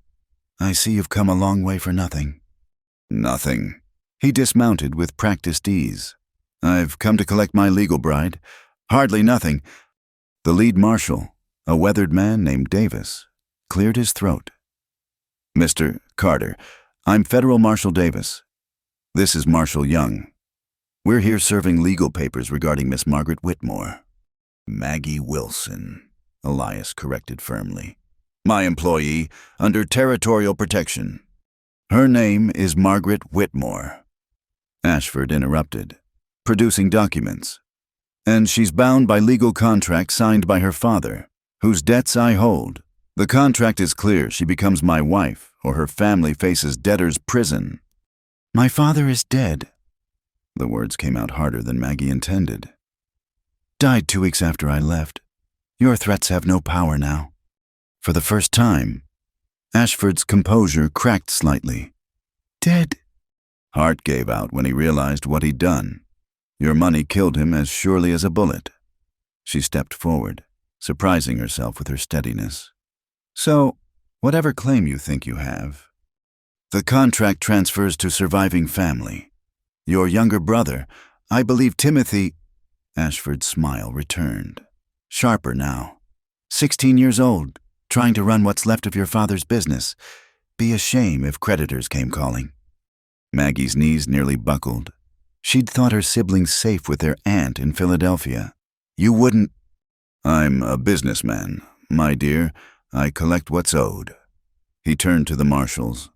I see you've come a long way for nothing. Nothing. He dismounted with practiced ease. I've come to collect my legal bride. Hardly nothing. The lead marshal, a weathered man named Davis, cleared his throat. Mr. Carter, I'm Federal Marshal Davis. This is Marshal Young. We're here serving legal papers regarding Miss Margaret Whitmore. Maggie Wilson, Elias corrected firmly. My employee, under territorial protection. Her name is Margaret Whitmore. Ashford interrupted, producing documents. And she's bound by legal contract signed by her father, whose debts I hold. The contract is clear. She becomes my wife, or her family faces debtor's prison. My father is dead. The words came out harder than Maggie intended. Died 2 weeks after I left. Your threats have no power now. For the first time, Ashford's composure cracked slightly. Dead. Heart gave out when he realized what he'd done. Your money killed him as surely as a bullet. She stepped forward, surprising herself with her steadiness. So, whatever claim you think you have, the contract transfers to surviving family. Your younger brother, I believe Timothy. Ashford's smile returned, sharper now. 16 years old, trying to run what's left of your father's business. Be a shame if creditors came calling. Maggie's knees nearly buckled. She'd thought her siblings safe with their aunt in Philadelphia. You wouldn't. I'm a businessman, my dear. I collect what's owed. He turned to the marshals.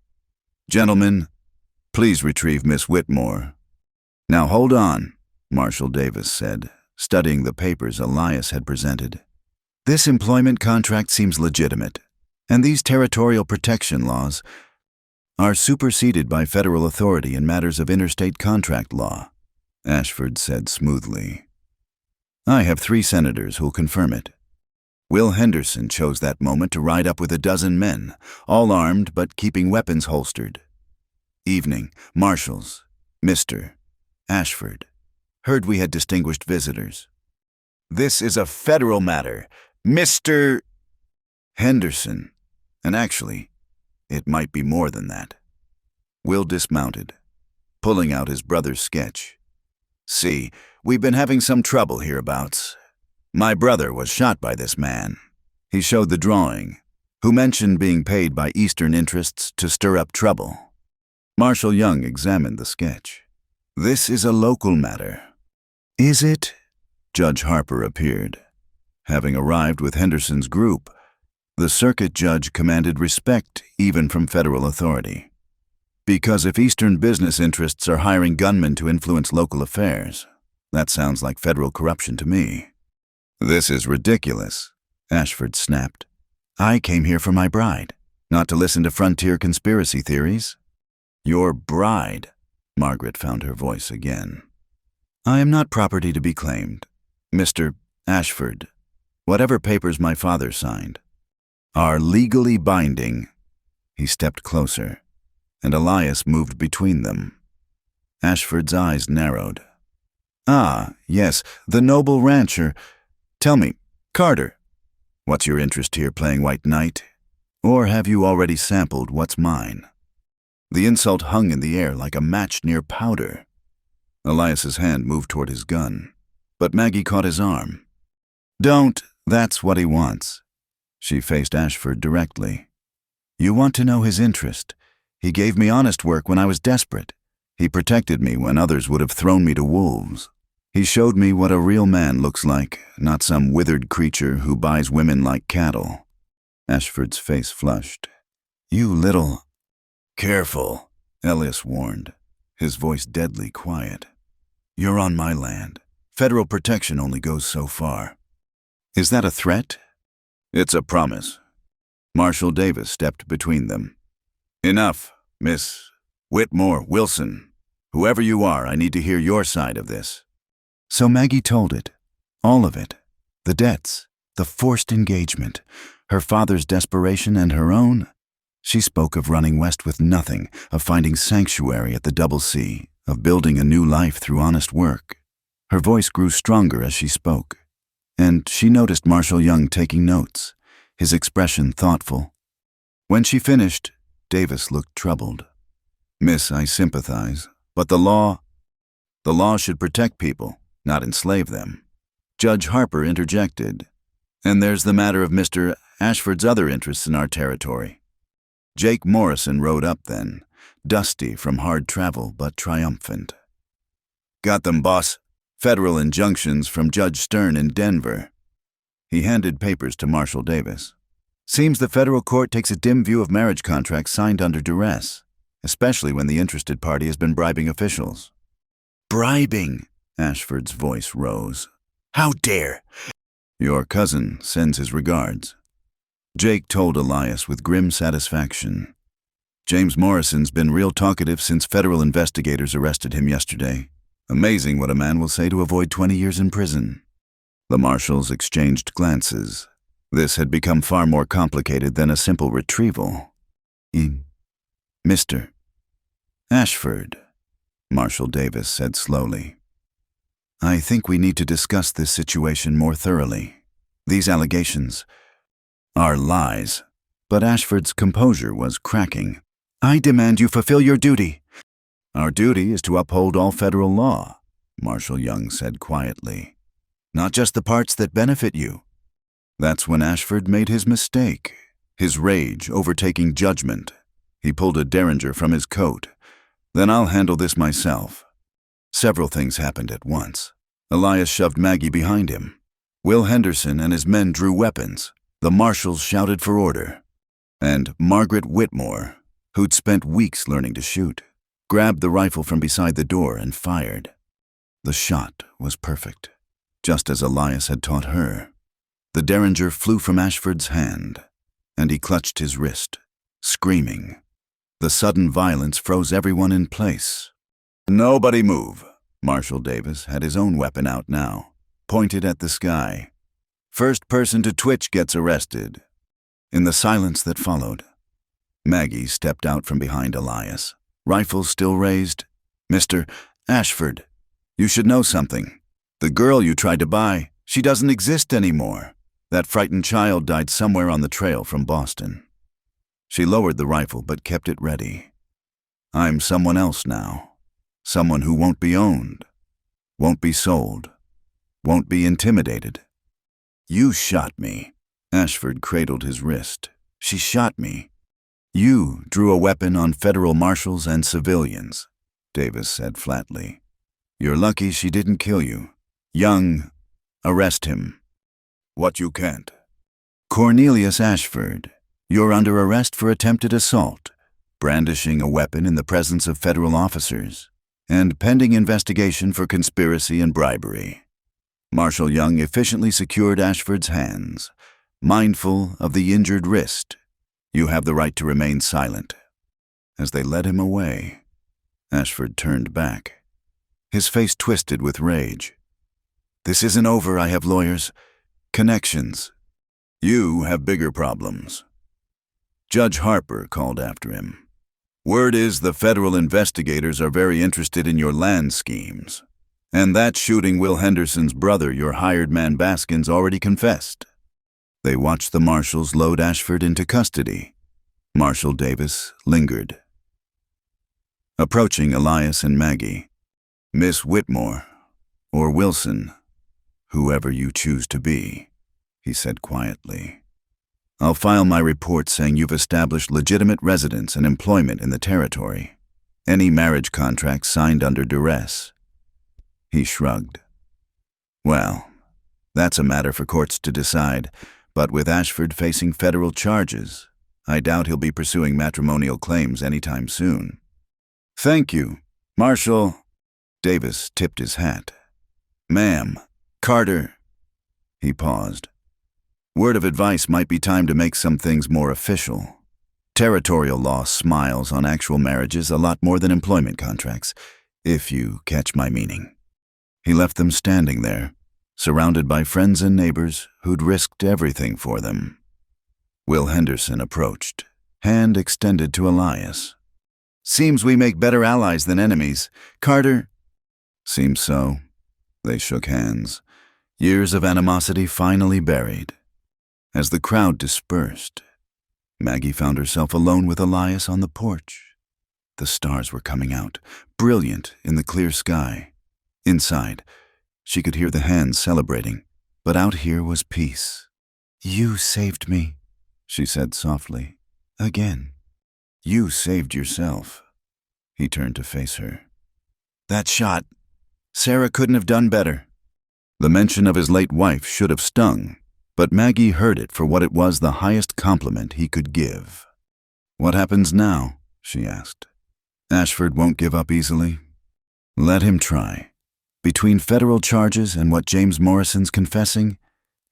Gentlemen, please retrieve Miss Whitmore. Now hold on, Marshal Davis said, studying the papers Elias had presented. This employment contract seems legitimate, and these territorial protection laws are superseded by federal authority in matters of interstate contract law, Ashford said smoothly. I have 3 senators who'll confirm it. Will Henderson chose that moment to ride up with a dozen men, all armed but keeping weapons holstered. Evening, marshals, Mr. Ashford. Heard we had distinguished visitors. This is a federal matter, Mr. Henderson. And actually, it might be more than that. Will dismounted, pulling out his brother's sketch. See, we've been having some trouble hereabouts. My brother was shot by this man. He showed the drawing, who mentioned being paid by Eastern interests to stir up trouble. Marshal Young examined the sketch. This is a local matter. Is it? Judge Harper appeared. Having arrived with Henderson's group, the circuit judge commanded respect even from federal authority. Because if Eastern business interests are hiring gunmen to influence local affairs, that sounds like federal corruption to me. This is ridiculous, Ashford snapped. I came here for my bride, not to listen to frontier conspiracy theories. Your bride, Margaret found her voice again. I am not property to be claimed. Mr. Ashford, whatever papers my father signed are legally binding. He stepped closer, and Elias moved between them. Ashford's eyes narrowed. Ah, yes, the noble rancher. Tell me, Carter, what's your interest here playing White Knight? Or have you already sampled what's mine? The insult hung in the air like a match near powder. Elias's hand moved toward his gun, but Maggie caught his arm. Don't, that's what he wants. She faced Ashford directly. You want to know his interest. He gave me honest work when I was desperate. He protected me when others would have thrown me to wolves. He showed me what a real man looks like, not some withered creature who buys women like cattle. Ashford's face flushed. You little... Careful, Elias warned, his voice deadly quiet. You're on my land. Federal protection only goes so far. Is that a threat? It's a promise. Marshal Davis stepped between them. Enough, Miss Whitmore Wilson. Whoever you are, I need to hear your side of this. So Maggie told it. All of it. The debts, the forced engagement, her father's desperation and her own. She spoke of running west with nothing, of finding sanctuary at the Double C, of building a new life through honest work. Her voice grew stronger as she spoke, and she noticed Marshal Young taking notes, his expression thoughtful. When she finished, Davis looked troubled. Miss, I sympathize, but the law should protect people, not enslave them. Judge Harper interjected. And there's the matter of Mr. Ashford's other interests in our territory. Jake Morrison rode up then, dusty from hard travel but triumphant. Got them, boss. Federal injunctions from Judge Stern in Denver. He handed papers to Marshal Davis. Seems the federal court takes a dim view of marriage contracts signed under duress, especially when the interested party has been bribing officials. Bribing? Ashford's voice rose. How dare! Your cousin sends his regards. Jake told Elias with grim satisfaction. James Morrison's been real talkative since federal investigators arrested him yesterday. Amazing what a man will say to avoid 20 years in prison. The marshals exchanged glances. This had become far more complicated than a simple retrieval. Mr. Ashford, Marshal Davis said slowly. I think we need to discuss this situation more thoroughly. These allegations are lies. But Ashford's composure was cracking. I demand you fulfill your duty. Our duty is to uphold all federal law, Marshal Young said quietly. Not just the parts that benefit you. That's when Ashford made his mistake, his rage overtaking judgment. He pulled a derringer from his coat. Then I'll handle this myself. Several things happened at once. Elias shoved Maggie behind him. Will Henderson and his men drew weapons. The marshals shouted for order. And Margaret Whitmore, who'd spent weeks learning to shoot, grabbed the rifle from beside the door and fired. The shot was perfect, just as Elias had taught her. The derringer flew from Ashford's hand, and he clutched his wrist, screaming. The sudden violence froze everyone in place. Nobody move. Marshal Davis had his own weapon out now, pointed at the sky. First person to twitch gets arrested. In the silence that followed, Maggie stepped out from behind Elias, rifle still raised. Mr. Ashford, you should know something. The girl you tried to buy, she doesn't exist anymore. That frightened child died somewhere on the trail from Boston. She lowered the rifle but kept it ready. I'm someone else now. Someone who won't be owned, won't be sold, won't be intimidated. You shot me. Ashford cradled his wrist. She shot me. You drew a weapon on federal marshals and civilians, Davis said flatly. You're lucky she didn't kill you. Young, arrest him. What you can't. Cornelius Ashford, you're under arrest for attempted assault, brandishing a weapon in the presence of federal officers, and pending investigation for conspiracy and bribery. Marshal Young efficiently secured Ashford's hands. Mindful of the injured wrist, you have the right to remain silent. As they led him away, Ashford turned back. His face twisted with rage. This isn't over, I have lawyers. Connections. You have bigger problems. Judge Harper called after him. Word is the federal investigators are very interested in your land schemes. And that shooting Will Henderson's brother, your hired man Baskin's, already confessed. They watched the marshals load Ashford into custody. Marshal Davis lingered. Approaching Elias and Maggie, Miss Whitmore, or Wilson, whoever you choose to be, he said quietly. I'll file my report saying you've established legitimate residence and employment in the territory. Any marriage contracts signed under duress. He shrugged. Well, that's a matter for courts to decide, but with Ashford facing federal charges, I doubt he'll be pursuing matrimonial claims anytime soon. Thank you, Marshal. Davis tipped his hat. Ma'am, Carter. He paused. Word of advice might be time to make some things more official. Territorial law smiles on actual marriages a lot more than employment contracts, if you catch my meaning. He left them standing there, surrounded by friends and neighbors who'd risked everything for them. Will Henderson approached, hand extended to Elias. Seems we make better allies than enemies. Carter? Seems so. They shook hands, years of animosity finally buried. As the crowd dispersed, Maggie found herself alone with Elias on the porch. The stars were coming out, brilliant in the clear sky. Inside, she could hear the hands celebrating, but out here was peace. You saved me, she said softly. Again. You saved yourself. He turned to face her. That shot, Sarah couldn't have done better. The mention of his late wife should have stung, but Maggie heard it for what it was, the highest compliment he could give. "What happens now?" she asked. "Ashford won't give up easily." "Let him try. Between federal charges and what James Morrison's confessing,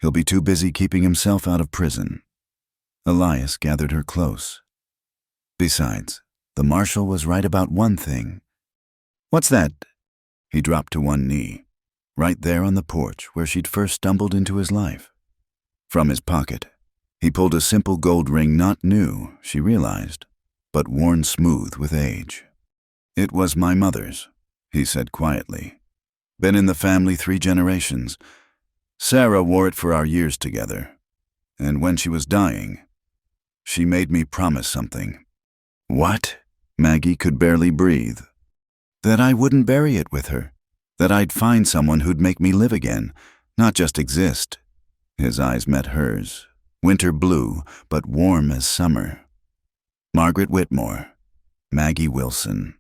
he'll be too busy keeping himself out of prison." Elias gathered her close. "Besides, the marshal was right about one thing." "What's that?" He dropped to one knee, right there on the porch where she'd first stumbled into his life. From his pocket, he pulled a simple gold ring, not new, she realized, but worn smooth with age. "It was my mother's," he said quietly. "Been in the family 3 generations. Sarah wore it for our years together, and when she was dying, she made me promise something." "What?" Maggie could barely breathe. "That I wouldn't bury it with her. That I'd find someone who'd make me live again, not just exist." His eyes met hers, winter blue, but warm as summer. "Margaret Whitmore, Maggie Wilson.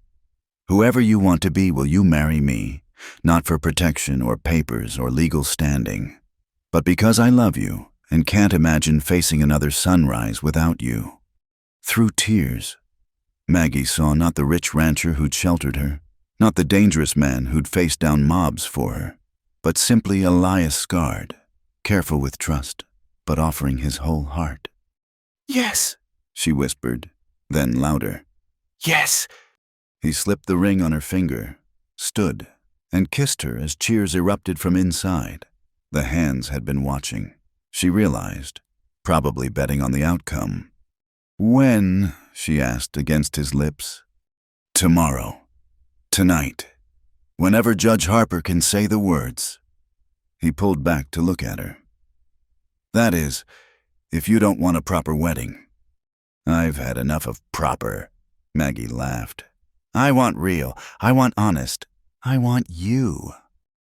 Whoever you want to be, will you marry me? Not for protection or papers or legal standing, but because I love you and can't imagine facing another sunrise without you." Through tears, Maggie saw not the rich rancher who'd sheltered her, not the dangerous man who'd faced down mobs for her, but simply Elias scarred, careful with trust, but offering his whole heart. "Yes," she whispered, then louder. "Yes." He slipped the ring on her finger, stood, and kissed her as cheers erupted from inside. The hands had been watching, she realized, probably betting on the outcome. "When?" she asked against his lips. "Tomorrow. Tonight. Whenever Judge Harper can say the words." He pulled back to look at her. "That is, if you don't want a proper wedding." "I've had enough of proper," Maggie laughed. "I want real. I want honest. I want you."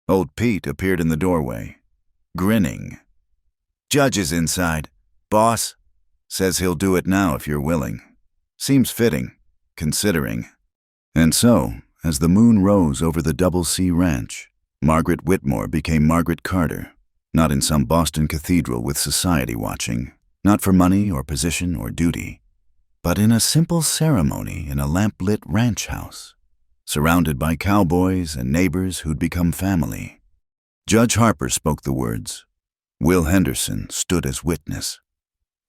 Old Pete appeared in the doorway, grinning. "Judge is inside. Boss says he'll do it now if you're willing. Seems fitting, considering." And so, as the moon rose over the Double C Ranch, Margaret Whitmore became Margaret Carter, not in some Boston cathedral with society watching, not for money or position or duty, but in a simple ceremony in a lamp-lit ranch house, surrounded by cowboys and neighbors who'd become family. Judge Harper spoke the words. Will Henderson stood as witness.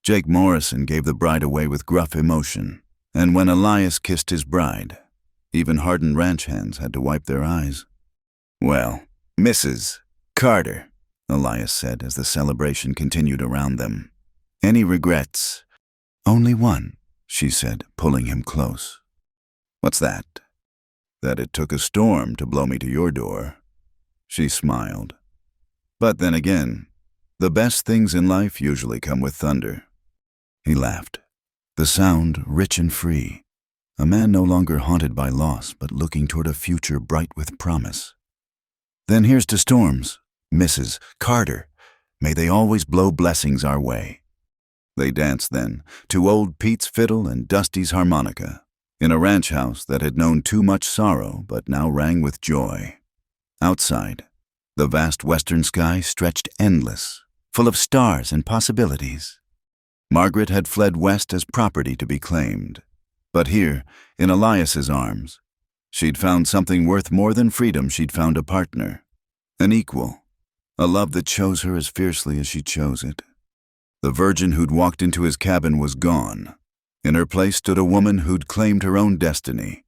Jake Morrison gave the bride away with gruff emotion, and when Elias kissed his bride, even hardened ranch hands had to wipe their eyes. "Well, Mrs. Carter," Elias said as the celebration continued around them. "Any regrets?" "Only one," she said, pulling him close. "What's that?" "That it took a storm to blow me to your door." She smiled. "But then again, the best things in life usually come with thunder." He laughed, the sound rich and free, a man no longer haunted by loss but looking toward a future bright with promise. "Then here's to storms, Mrs. Carter. May they always blow blessings our way." They danced then, to old Pete's fiddle and Dusty's harmonica, in a ranch house that had known too much sorrow but now rang with joy. Outside, the vast western sky stretched endless, full of stars and possibilities. Margaret had fled west as property to be claimed, but here, in Elias's arms, she'd found something worth more than freedom. She'd found a partner, an equal, a love that chose her as fiercely as she chose it. The virgin who'd walked into his cabin was gone. In her place stood a woman who'd claimed her own destiny,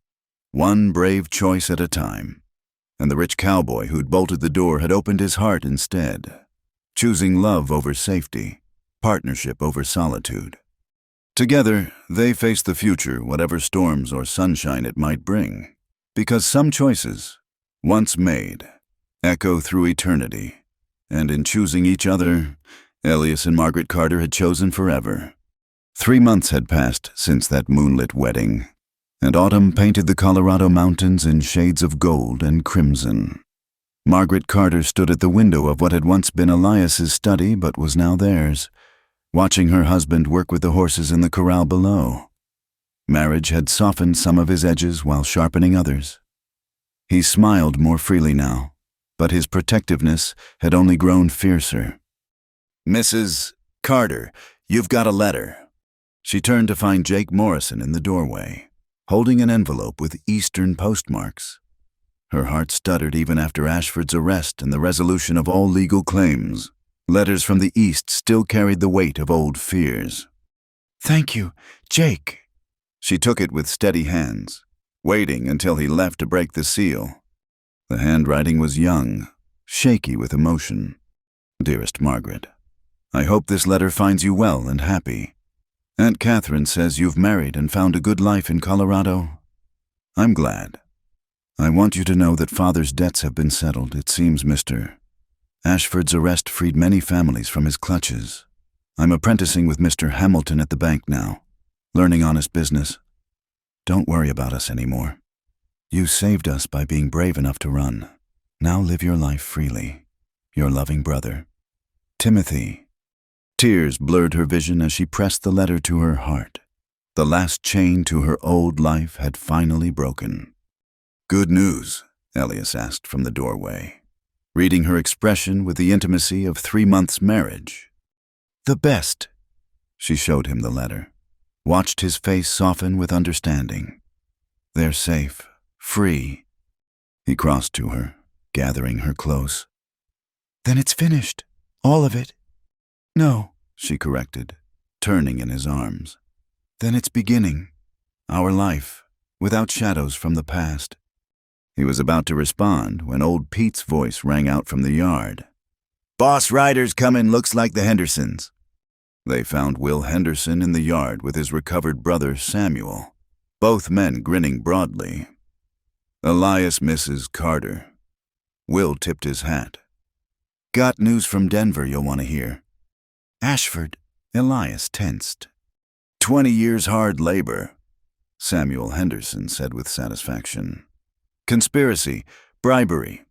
one brave choice at a time. And the rich cowboy who'd bolted the door had opened his heart instead, choosing love over safety, partnership over solitude. Together, they faced the future, whatever storms or sunshine it might bring, because some choices, once made, echo through eternity, and in choosing each other, Elias and Margaret Carter had chosen forever. 3 months had passed since that moonlit wedding, and autumn painted the Colorado mountains in shades of gold and crimson. Margaret Carter stood at the window of what had once been Elias's study but was now theirs, watching her husband work with the horses in the corral below. Marriage had softened some of his edges while sharpening others. He smiled more freely now, but his protectiveness had only grown fiercer. "Mrs. Carter, you've got a letter." She turned to find Jake Morrison in the doorway, holding an envelope with Eastern postmarks. Her heart stuttered even after Ashford's arrest and the resolution of all legal claims. Letters from the East still carried the weight of old fears. "Thank you, Jake." She took it with steady hands, waiting until he left to break the seal. The handwriting was young, shaky with emotion. "Dearest Margaret, I hope this letter finds you well and happy. Aunt Catherine says you've married and found a good life in Colorado. I'm glad. I want you to know that Father's debts have been settled. It seems Mr. Ashford's arrest freed many families from his clutches. I'm apprenticing with Mr. Hamilton at the bank now, learning honest business. Don't worry about us anymore. You saved us by being brave enough to run. Now live your life freely. Your loving brother, Timothy." Tears blurred her vision as she pressed the letter to her heart. The last chain to her old life had finally broken. "Good news?" Elias asked from the doorway, reading her expression with the intimacy of 3 months' marriage. "The best." She showed him the letter, watched his face soften with understanding. "They're safe, free." He crossed to her, gathering her close. "Then it's finished, all of it." "No," she corrected, turning in his arms. "Then it's beginning, our life, without shadows from the past." He was about to respond when old Pete's voice rang out from the yard. "Boss Ryder's comin', looks like the Hendersons." They found Will Henderson in the yard with his recovered brother Samuel, both men grinning broadly. "Elias, Mrs. Carter." Will tipped his hat. "Got news from Denver you'll want to hear." "Ashford." Elias tensed. 20 years hard labor," Samuel Henderson said with satisfaction. "Conspiracy, bribery,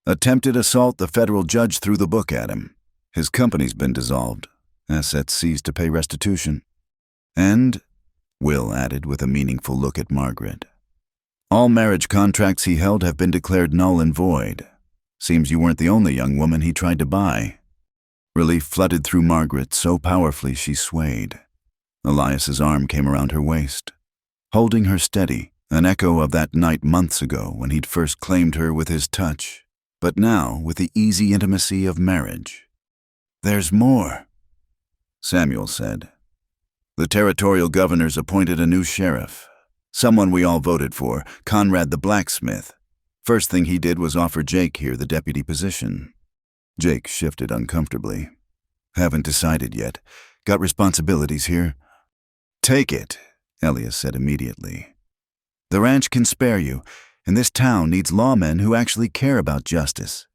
attempted assault. The federal judge threw the book at him. His company's been dissolved, assets seized to pay restitution. And," Will added with a meaningful look at Margaret, "all marriage contracts he held have been declared null and void. Seems you weren't the only young woman he tried to buy." Relief flooded through Margaret so powerfully she swayed. Elias's arm came around her waist, holding her steady, an echo of that night months ago when he'd first claimed her with his touch, but now with the easy intimacy of marriage. "There's more," Samuel said. "The territorial governor's appointed a new sheriff, someone we all voted for, Conrad the blacksmith. First thing he did was offer Jake here the deputy position." Jake shifted uncomfortably. "Haven't decided yet. Got responsibilities here." "Take it," Elias said immediately. "The ranch can spare you, and this town needs lawmen who actually care about justice."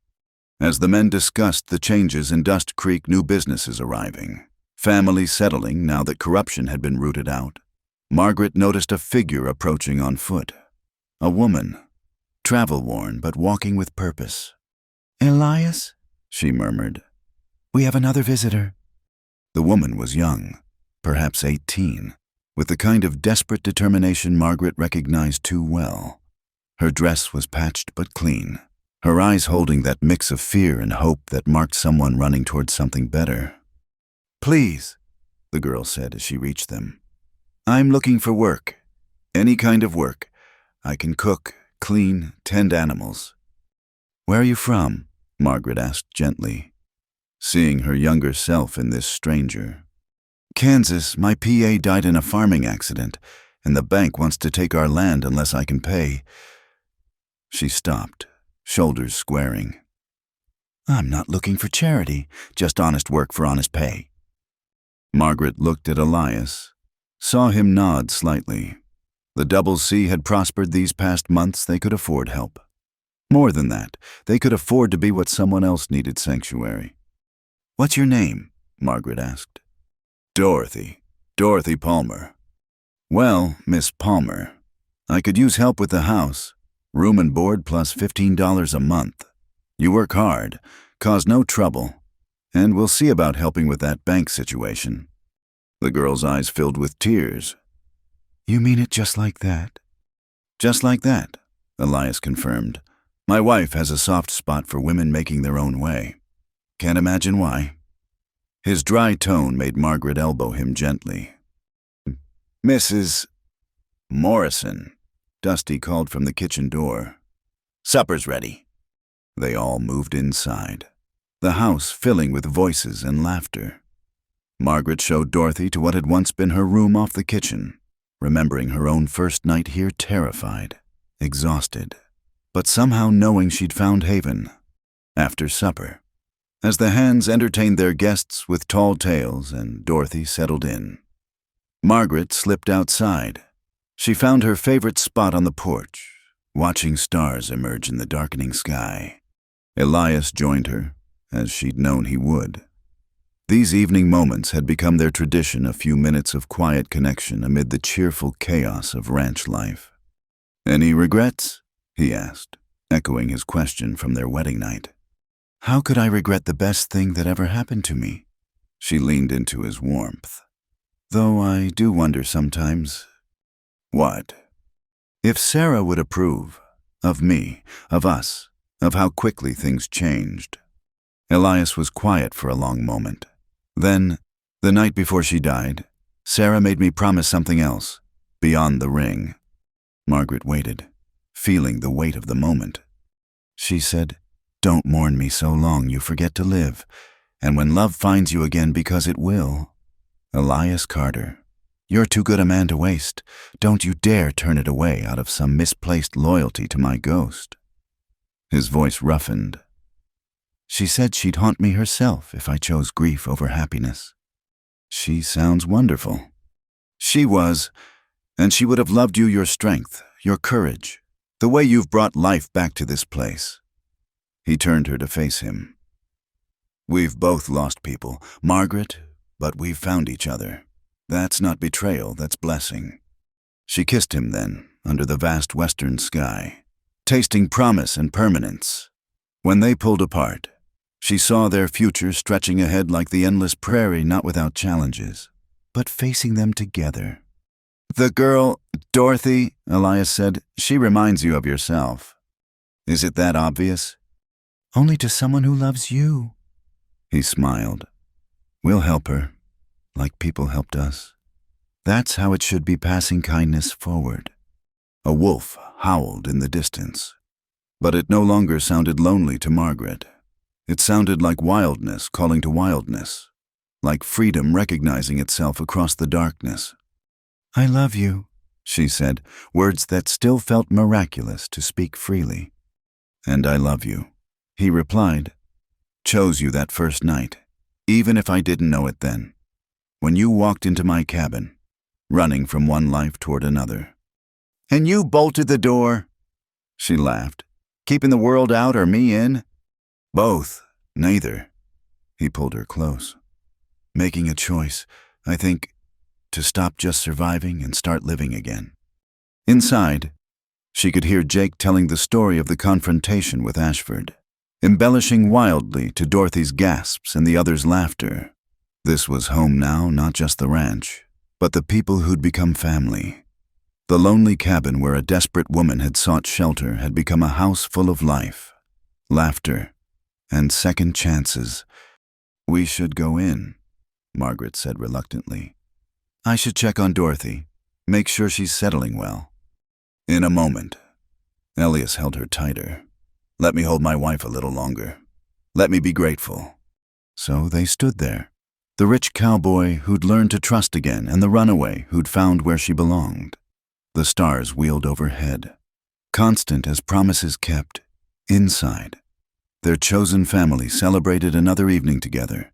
As the men discussed the changes in Dust Creek, new businesses arriving, families settling now that corruption had been rooted out, Margaret noticed a figure approaching on foot. A woman, travel-worn but walking with purpose. "Elias?" she murmured. "We have another visitor." The woman was young, perhaps 18, with the kind of desperate determination Margaret recognized too well. Her dress was patched but clean, her eyes holding that mix of fear and hope that marked someone running towards something better. "Please," the girl said as she reached them. "I'm looking for work. Any kind of work. I can cook, clean, tend animals." "Where are you from?" Margaret asked gently, seeing her younger self in this stranger. "Kansas. My PA died in a farming accident, and the bank wants to take our land unless I can pay." She stopped, shoulders squaring. "I'm not looking for charity, just honest work for honest pay." Margaret looked at Elias, saw him nod slightly. The Double C had prospered these past months. They could afford help. More than that, they could afford to be what someone else needed sanctuary. "What's your name?" Margaret asked. "Dorothy. Dorothy Palmer." "Well, Miss Palmer, I could use help with the house. Room and board plus $15 a month. You work hard, cause no trouble, and we'll see about helping with that bank situation." The girl's eyes filled with tears. "You mean it just like that?" "Just like that," Elias confirmed, My wife has a soft spot for women making their own way. Can't imagine why. His dry tone made Margaret elbow him gently. Mrs. Morrison, Dusty called from the kitchen door. Supper's ready. They all moved inside, the house filling with voices and laughter. Margaret showed Dorothy to what had once been her room off the kitchen, remembering her own first night here terrified, exhausted, but somehow knowing she'd found haven. After supper, as the hands entertained their guests with tall tales and Dorothy settled in, Margaret slipped outside. She found her favorite spot on the porch, watching stars emerge in the darkening sky. Elias joined her, as she'd known he would. These evening moments had become their tradition, a few minutes of quiet connection amid the cheerful chaos of ranch life. Any regrets? He asked, echoing his question from their wedding night. How could I regret the best thing that ever happened to me? She leaned into his warmth. Though I do wonder sometimes. What? If Sarah would approve of me, of us, of how quickly things changed. Elias was quiet for a long moment. Then, the night before she died, Sarah made me promise something else, beyond the ring. Margaret waited, feeling the weight of the moment. She said, Don't mourn me so long you forget to live, and when love finds you again, because it will. Elias Carter, you're too good a man to waste. Don't you dare turn it away out of some misplaced loyalty to my ghost. His voice roughened. She said she'd haunt me herself if I chose grief over happiness. She sounds wonderful. She was, and she would have loved you, your strength, your courage, the way you've brought life back to this place. He turned her to face him. We've both lost people, Margaret, but we've found each other. That's not betrayal, that's blessing. She kissed him then, under the vast western sky, tasting promise and permanence. When they pulled apart, she saw their future stretching ahead like the endless prairie, not without challenges, but facing them together. The girl, Dorothy, Elias said, she reminds you of yourself. Is it that obvious? Only to someone who loves you. He smiled. We'll help her, like people helped us. That's how it should be, passing kindness forward. A wolf howled in the distance, but it no longer sounded lonely to Margaret. It sounded like wildness calling to wildness, like freedom recognizing itself across the darkness. I love you, she said, words that still felt miraculous to speak freely. And I love you, he replied. Chose you that first night, even if I didn't know it then. When you walked into my cabin, running from one life toward another. And you bolted the door? She laughed. Keeping the world out or me in? Both, neither. He pulled her close. Making a choice, I think, to stop just surviving and start living again. Inside, she could hear Jake telling the story of the confrontation with Ashford, embellishing wildly to Dorothy's gasps and the others' laughter. This was home now, not just the ranch, but the people who'd become family. The lonely cabin where a desperate woman had sought shelter had become a house full of life, laughter, and second chances. We should go in, Margaret said reluctantly. I should check on Dorothy, make sure she's settling well. In a moment. Elias held her tighter. Let me hold my wife a little longer. Let me be grateful. So they stood there. The rich cowboy who'd learned to trust again, and the runaway who'd found where she belonged. The stars wheeled overhead, constant as promises kept. Inside, their chosen family celebrated another evening together,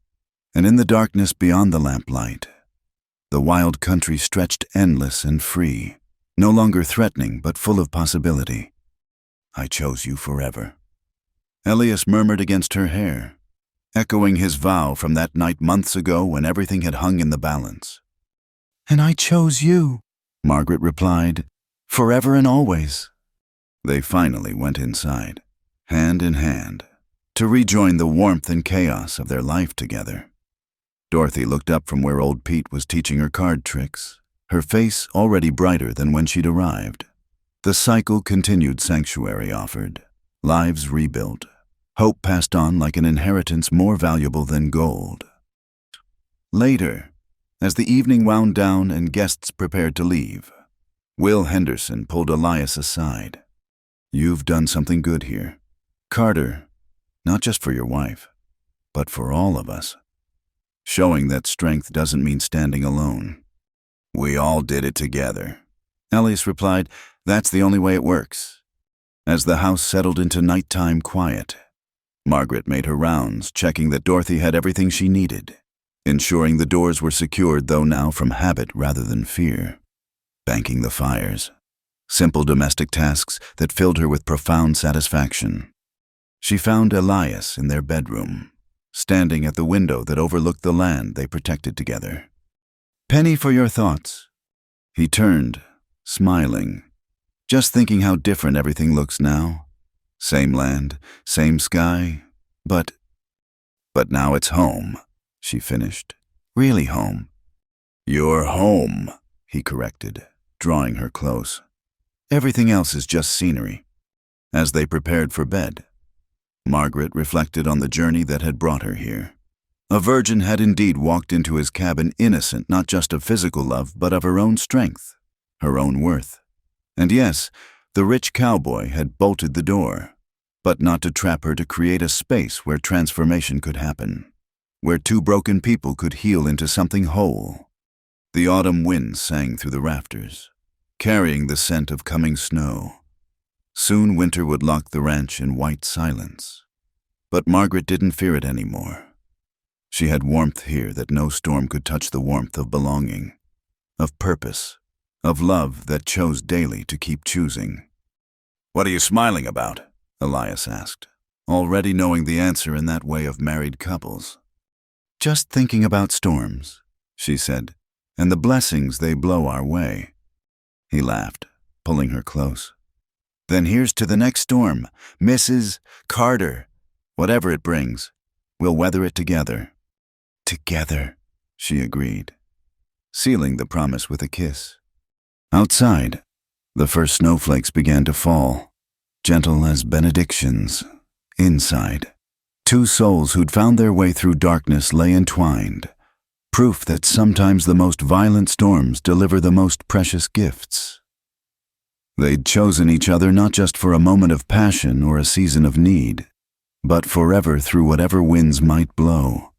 and in the darkness beyond the lamplight, the wild country stretched endless and free, no longer threatening but full of possibility. I chose you forever. Elias murmured against her hair, echoing his vow from that night months ago when everything had hung in the balance. And I chose you, Margaret replied, forever and always. They finally went inside, hand in hand, to rejoin the warmth and chaos of their life together. Dorothy looked up from where old Pete was teaching her card tricks, her face already brighter than when she'd arrived. The cycle continued, sanctuary offered, lives rebuilt, hope passed on like an inheritance more valuable than gold. Later, as the evening wound down and guests prepared to leave, Will Henderson pulled Elias aside. "You've done something good here, Carter, not just for your wife, but for all of us. Showing that strength doesn't mean standing alone." "We all did it together," Elias replied. "That's the only way it works." As the house settled into nighttime quiet, Margaret made her rounds, checking that Dorothy had everything she needed, ensuring the doors were secured, though now from habit rather than fear, banking the fires. Simple domestic tasks that filled her with profound satisfaction. She found Elias in their bedroom, standing at the window that overlooked the land they protected together. "Penny for your thoughts." He turned, smiling, just thinking how different everything looks now. Same land, same sky, but now it's home, she finished. "Really home." "You're home," he corrected, drawing her close. "Everything else is just scenery." As they prepared for bed, Margaret reflected on the journey that had brought her here. A virgin had indeed walked into his cabin innocent not just of physical love, but of her own strength, her own worth. And yes, the rich cowboy had bolted the door, but not to trap her, to create a space where transformation could happen, where two broken people could heal into something whole. The autumn wind sang through the rafters, carrying the scent of coming snow. Soon winter would lock the ranch in white silence. But Margaret didn't fear it anymore. She had warmth here that no storm could touch, the warmth of belonging, of purpose, of love that chose daily to keep choosing. "What are you smiling about?" Elias asked, already knowing the answer in that way of married couples. "Just thinking about storms," she said, "and the blessings they blow our way." He laughed, pulling her close. "Then here's to the next storm, Mrs. Carter. Whatever it brings, we'll weather it together." "Together," she agreed, sealing the promise with a kiss. Outside, the first snowflakes began to fall, gentle as benedictions. Inside, two souls who'd found their way through darkness lay entwined, proof that sometimes the most violent storms deliver the most precious gifts. They'd chosen each other not just for a moment of passion or a season of need, but forever through whatever winds might blow,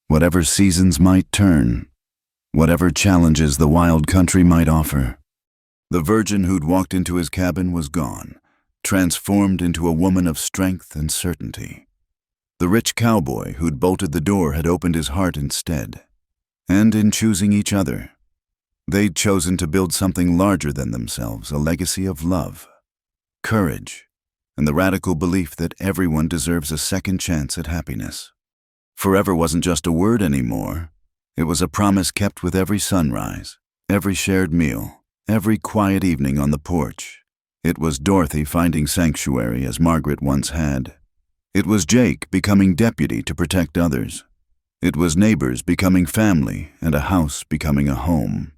whatever seasons might turn, whatever challenges the wild country might offer. The virgin who'd walked into his cabin was gone, transformed into a woman of strength and certainty. The rich cowboy who'd bolted the door had opened his heart instead. And in choosing each other, they'd chosen to build something larger than themselves, a legacy of love, courage, and the radical belief that everyone deserves a second chance at happiness. Forever wasn't just a word anymore. It was a promise kept with every sunrise, every shared meal, every quiet evening on the porch. It was Dorothy finding sanctuary as Margaret once had. It was Jake becoming deputy to protect others. It was neighbors becoming family and a house becoming a home.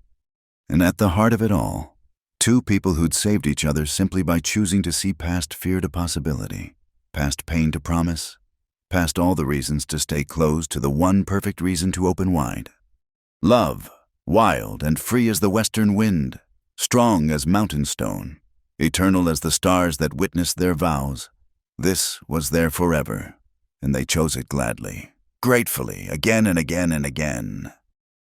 And at the heart of it all, two people who'd saved each other simply by choosing to see past fear to possibility, past pain to promise, past all the reasons to stay closed to the one perfect reason to open wide. Love, wild and free as the western wind, strong as mountain stone, eternal as the stars that witnessed their vows. This was their forever, and they chose it gladly, gratefully, again and again and again.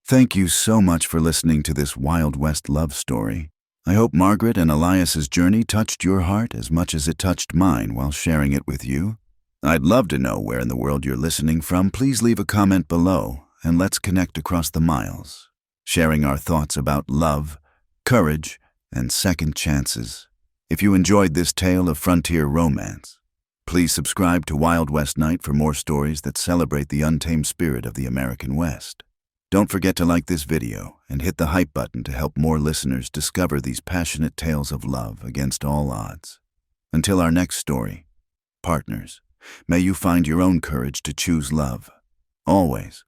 Thank you so much for listening to this Wild West love story. I hope Margaret and Elias's journey touched your heart as much as it touched mine while sharing it with you. I'd love to know where in the world you're listening from. Please leave a comment below, and let's connect across the miles, sharing our thoughts about love, courage, and second chances. If you enjoyed this tale of frontier romance, please subscribe to Wild West Night for more stories that celebrate the untamed spirit of the American West. Don't forget to like this video and hit the hype button to help more listeners discover these passionate tales of love against all odds. Until our next story, partners, may you find your own courage to choose love, always.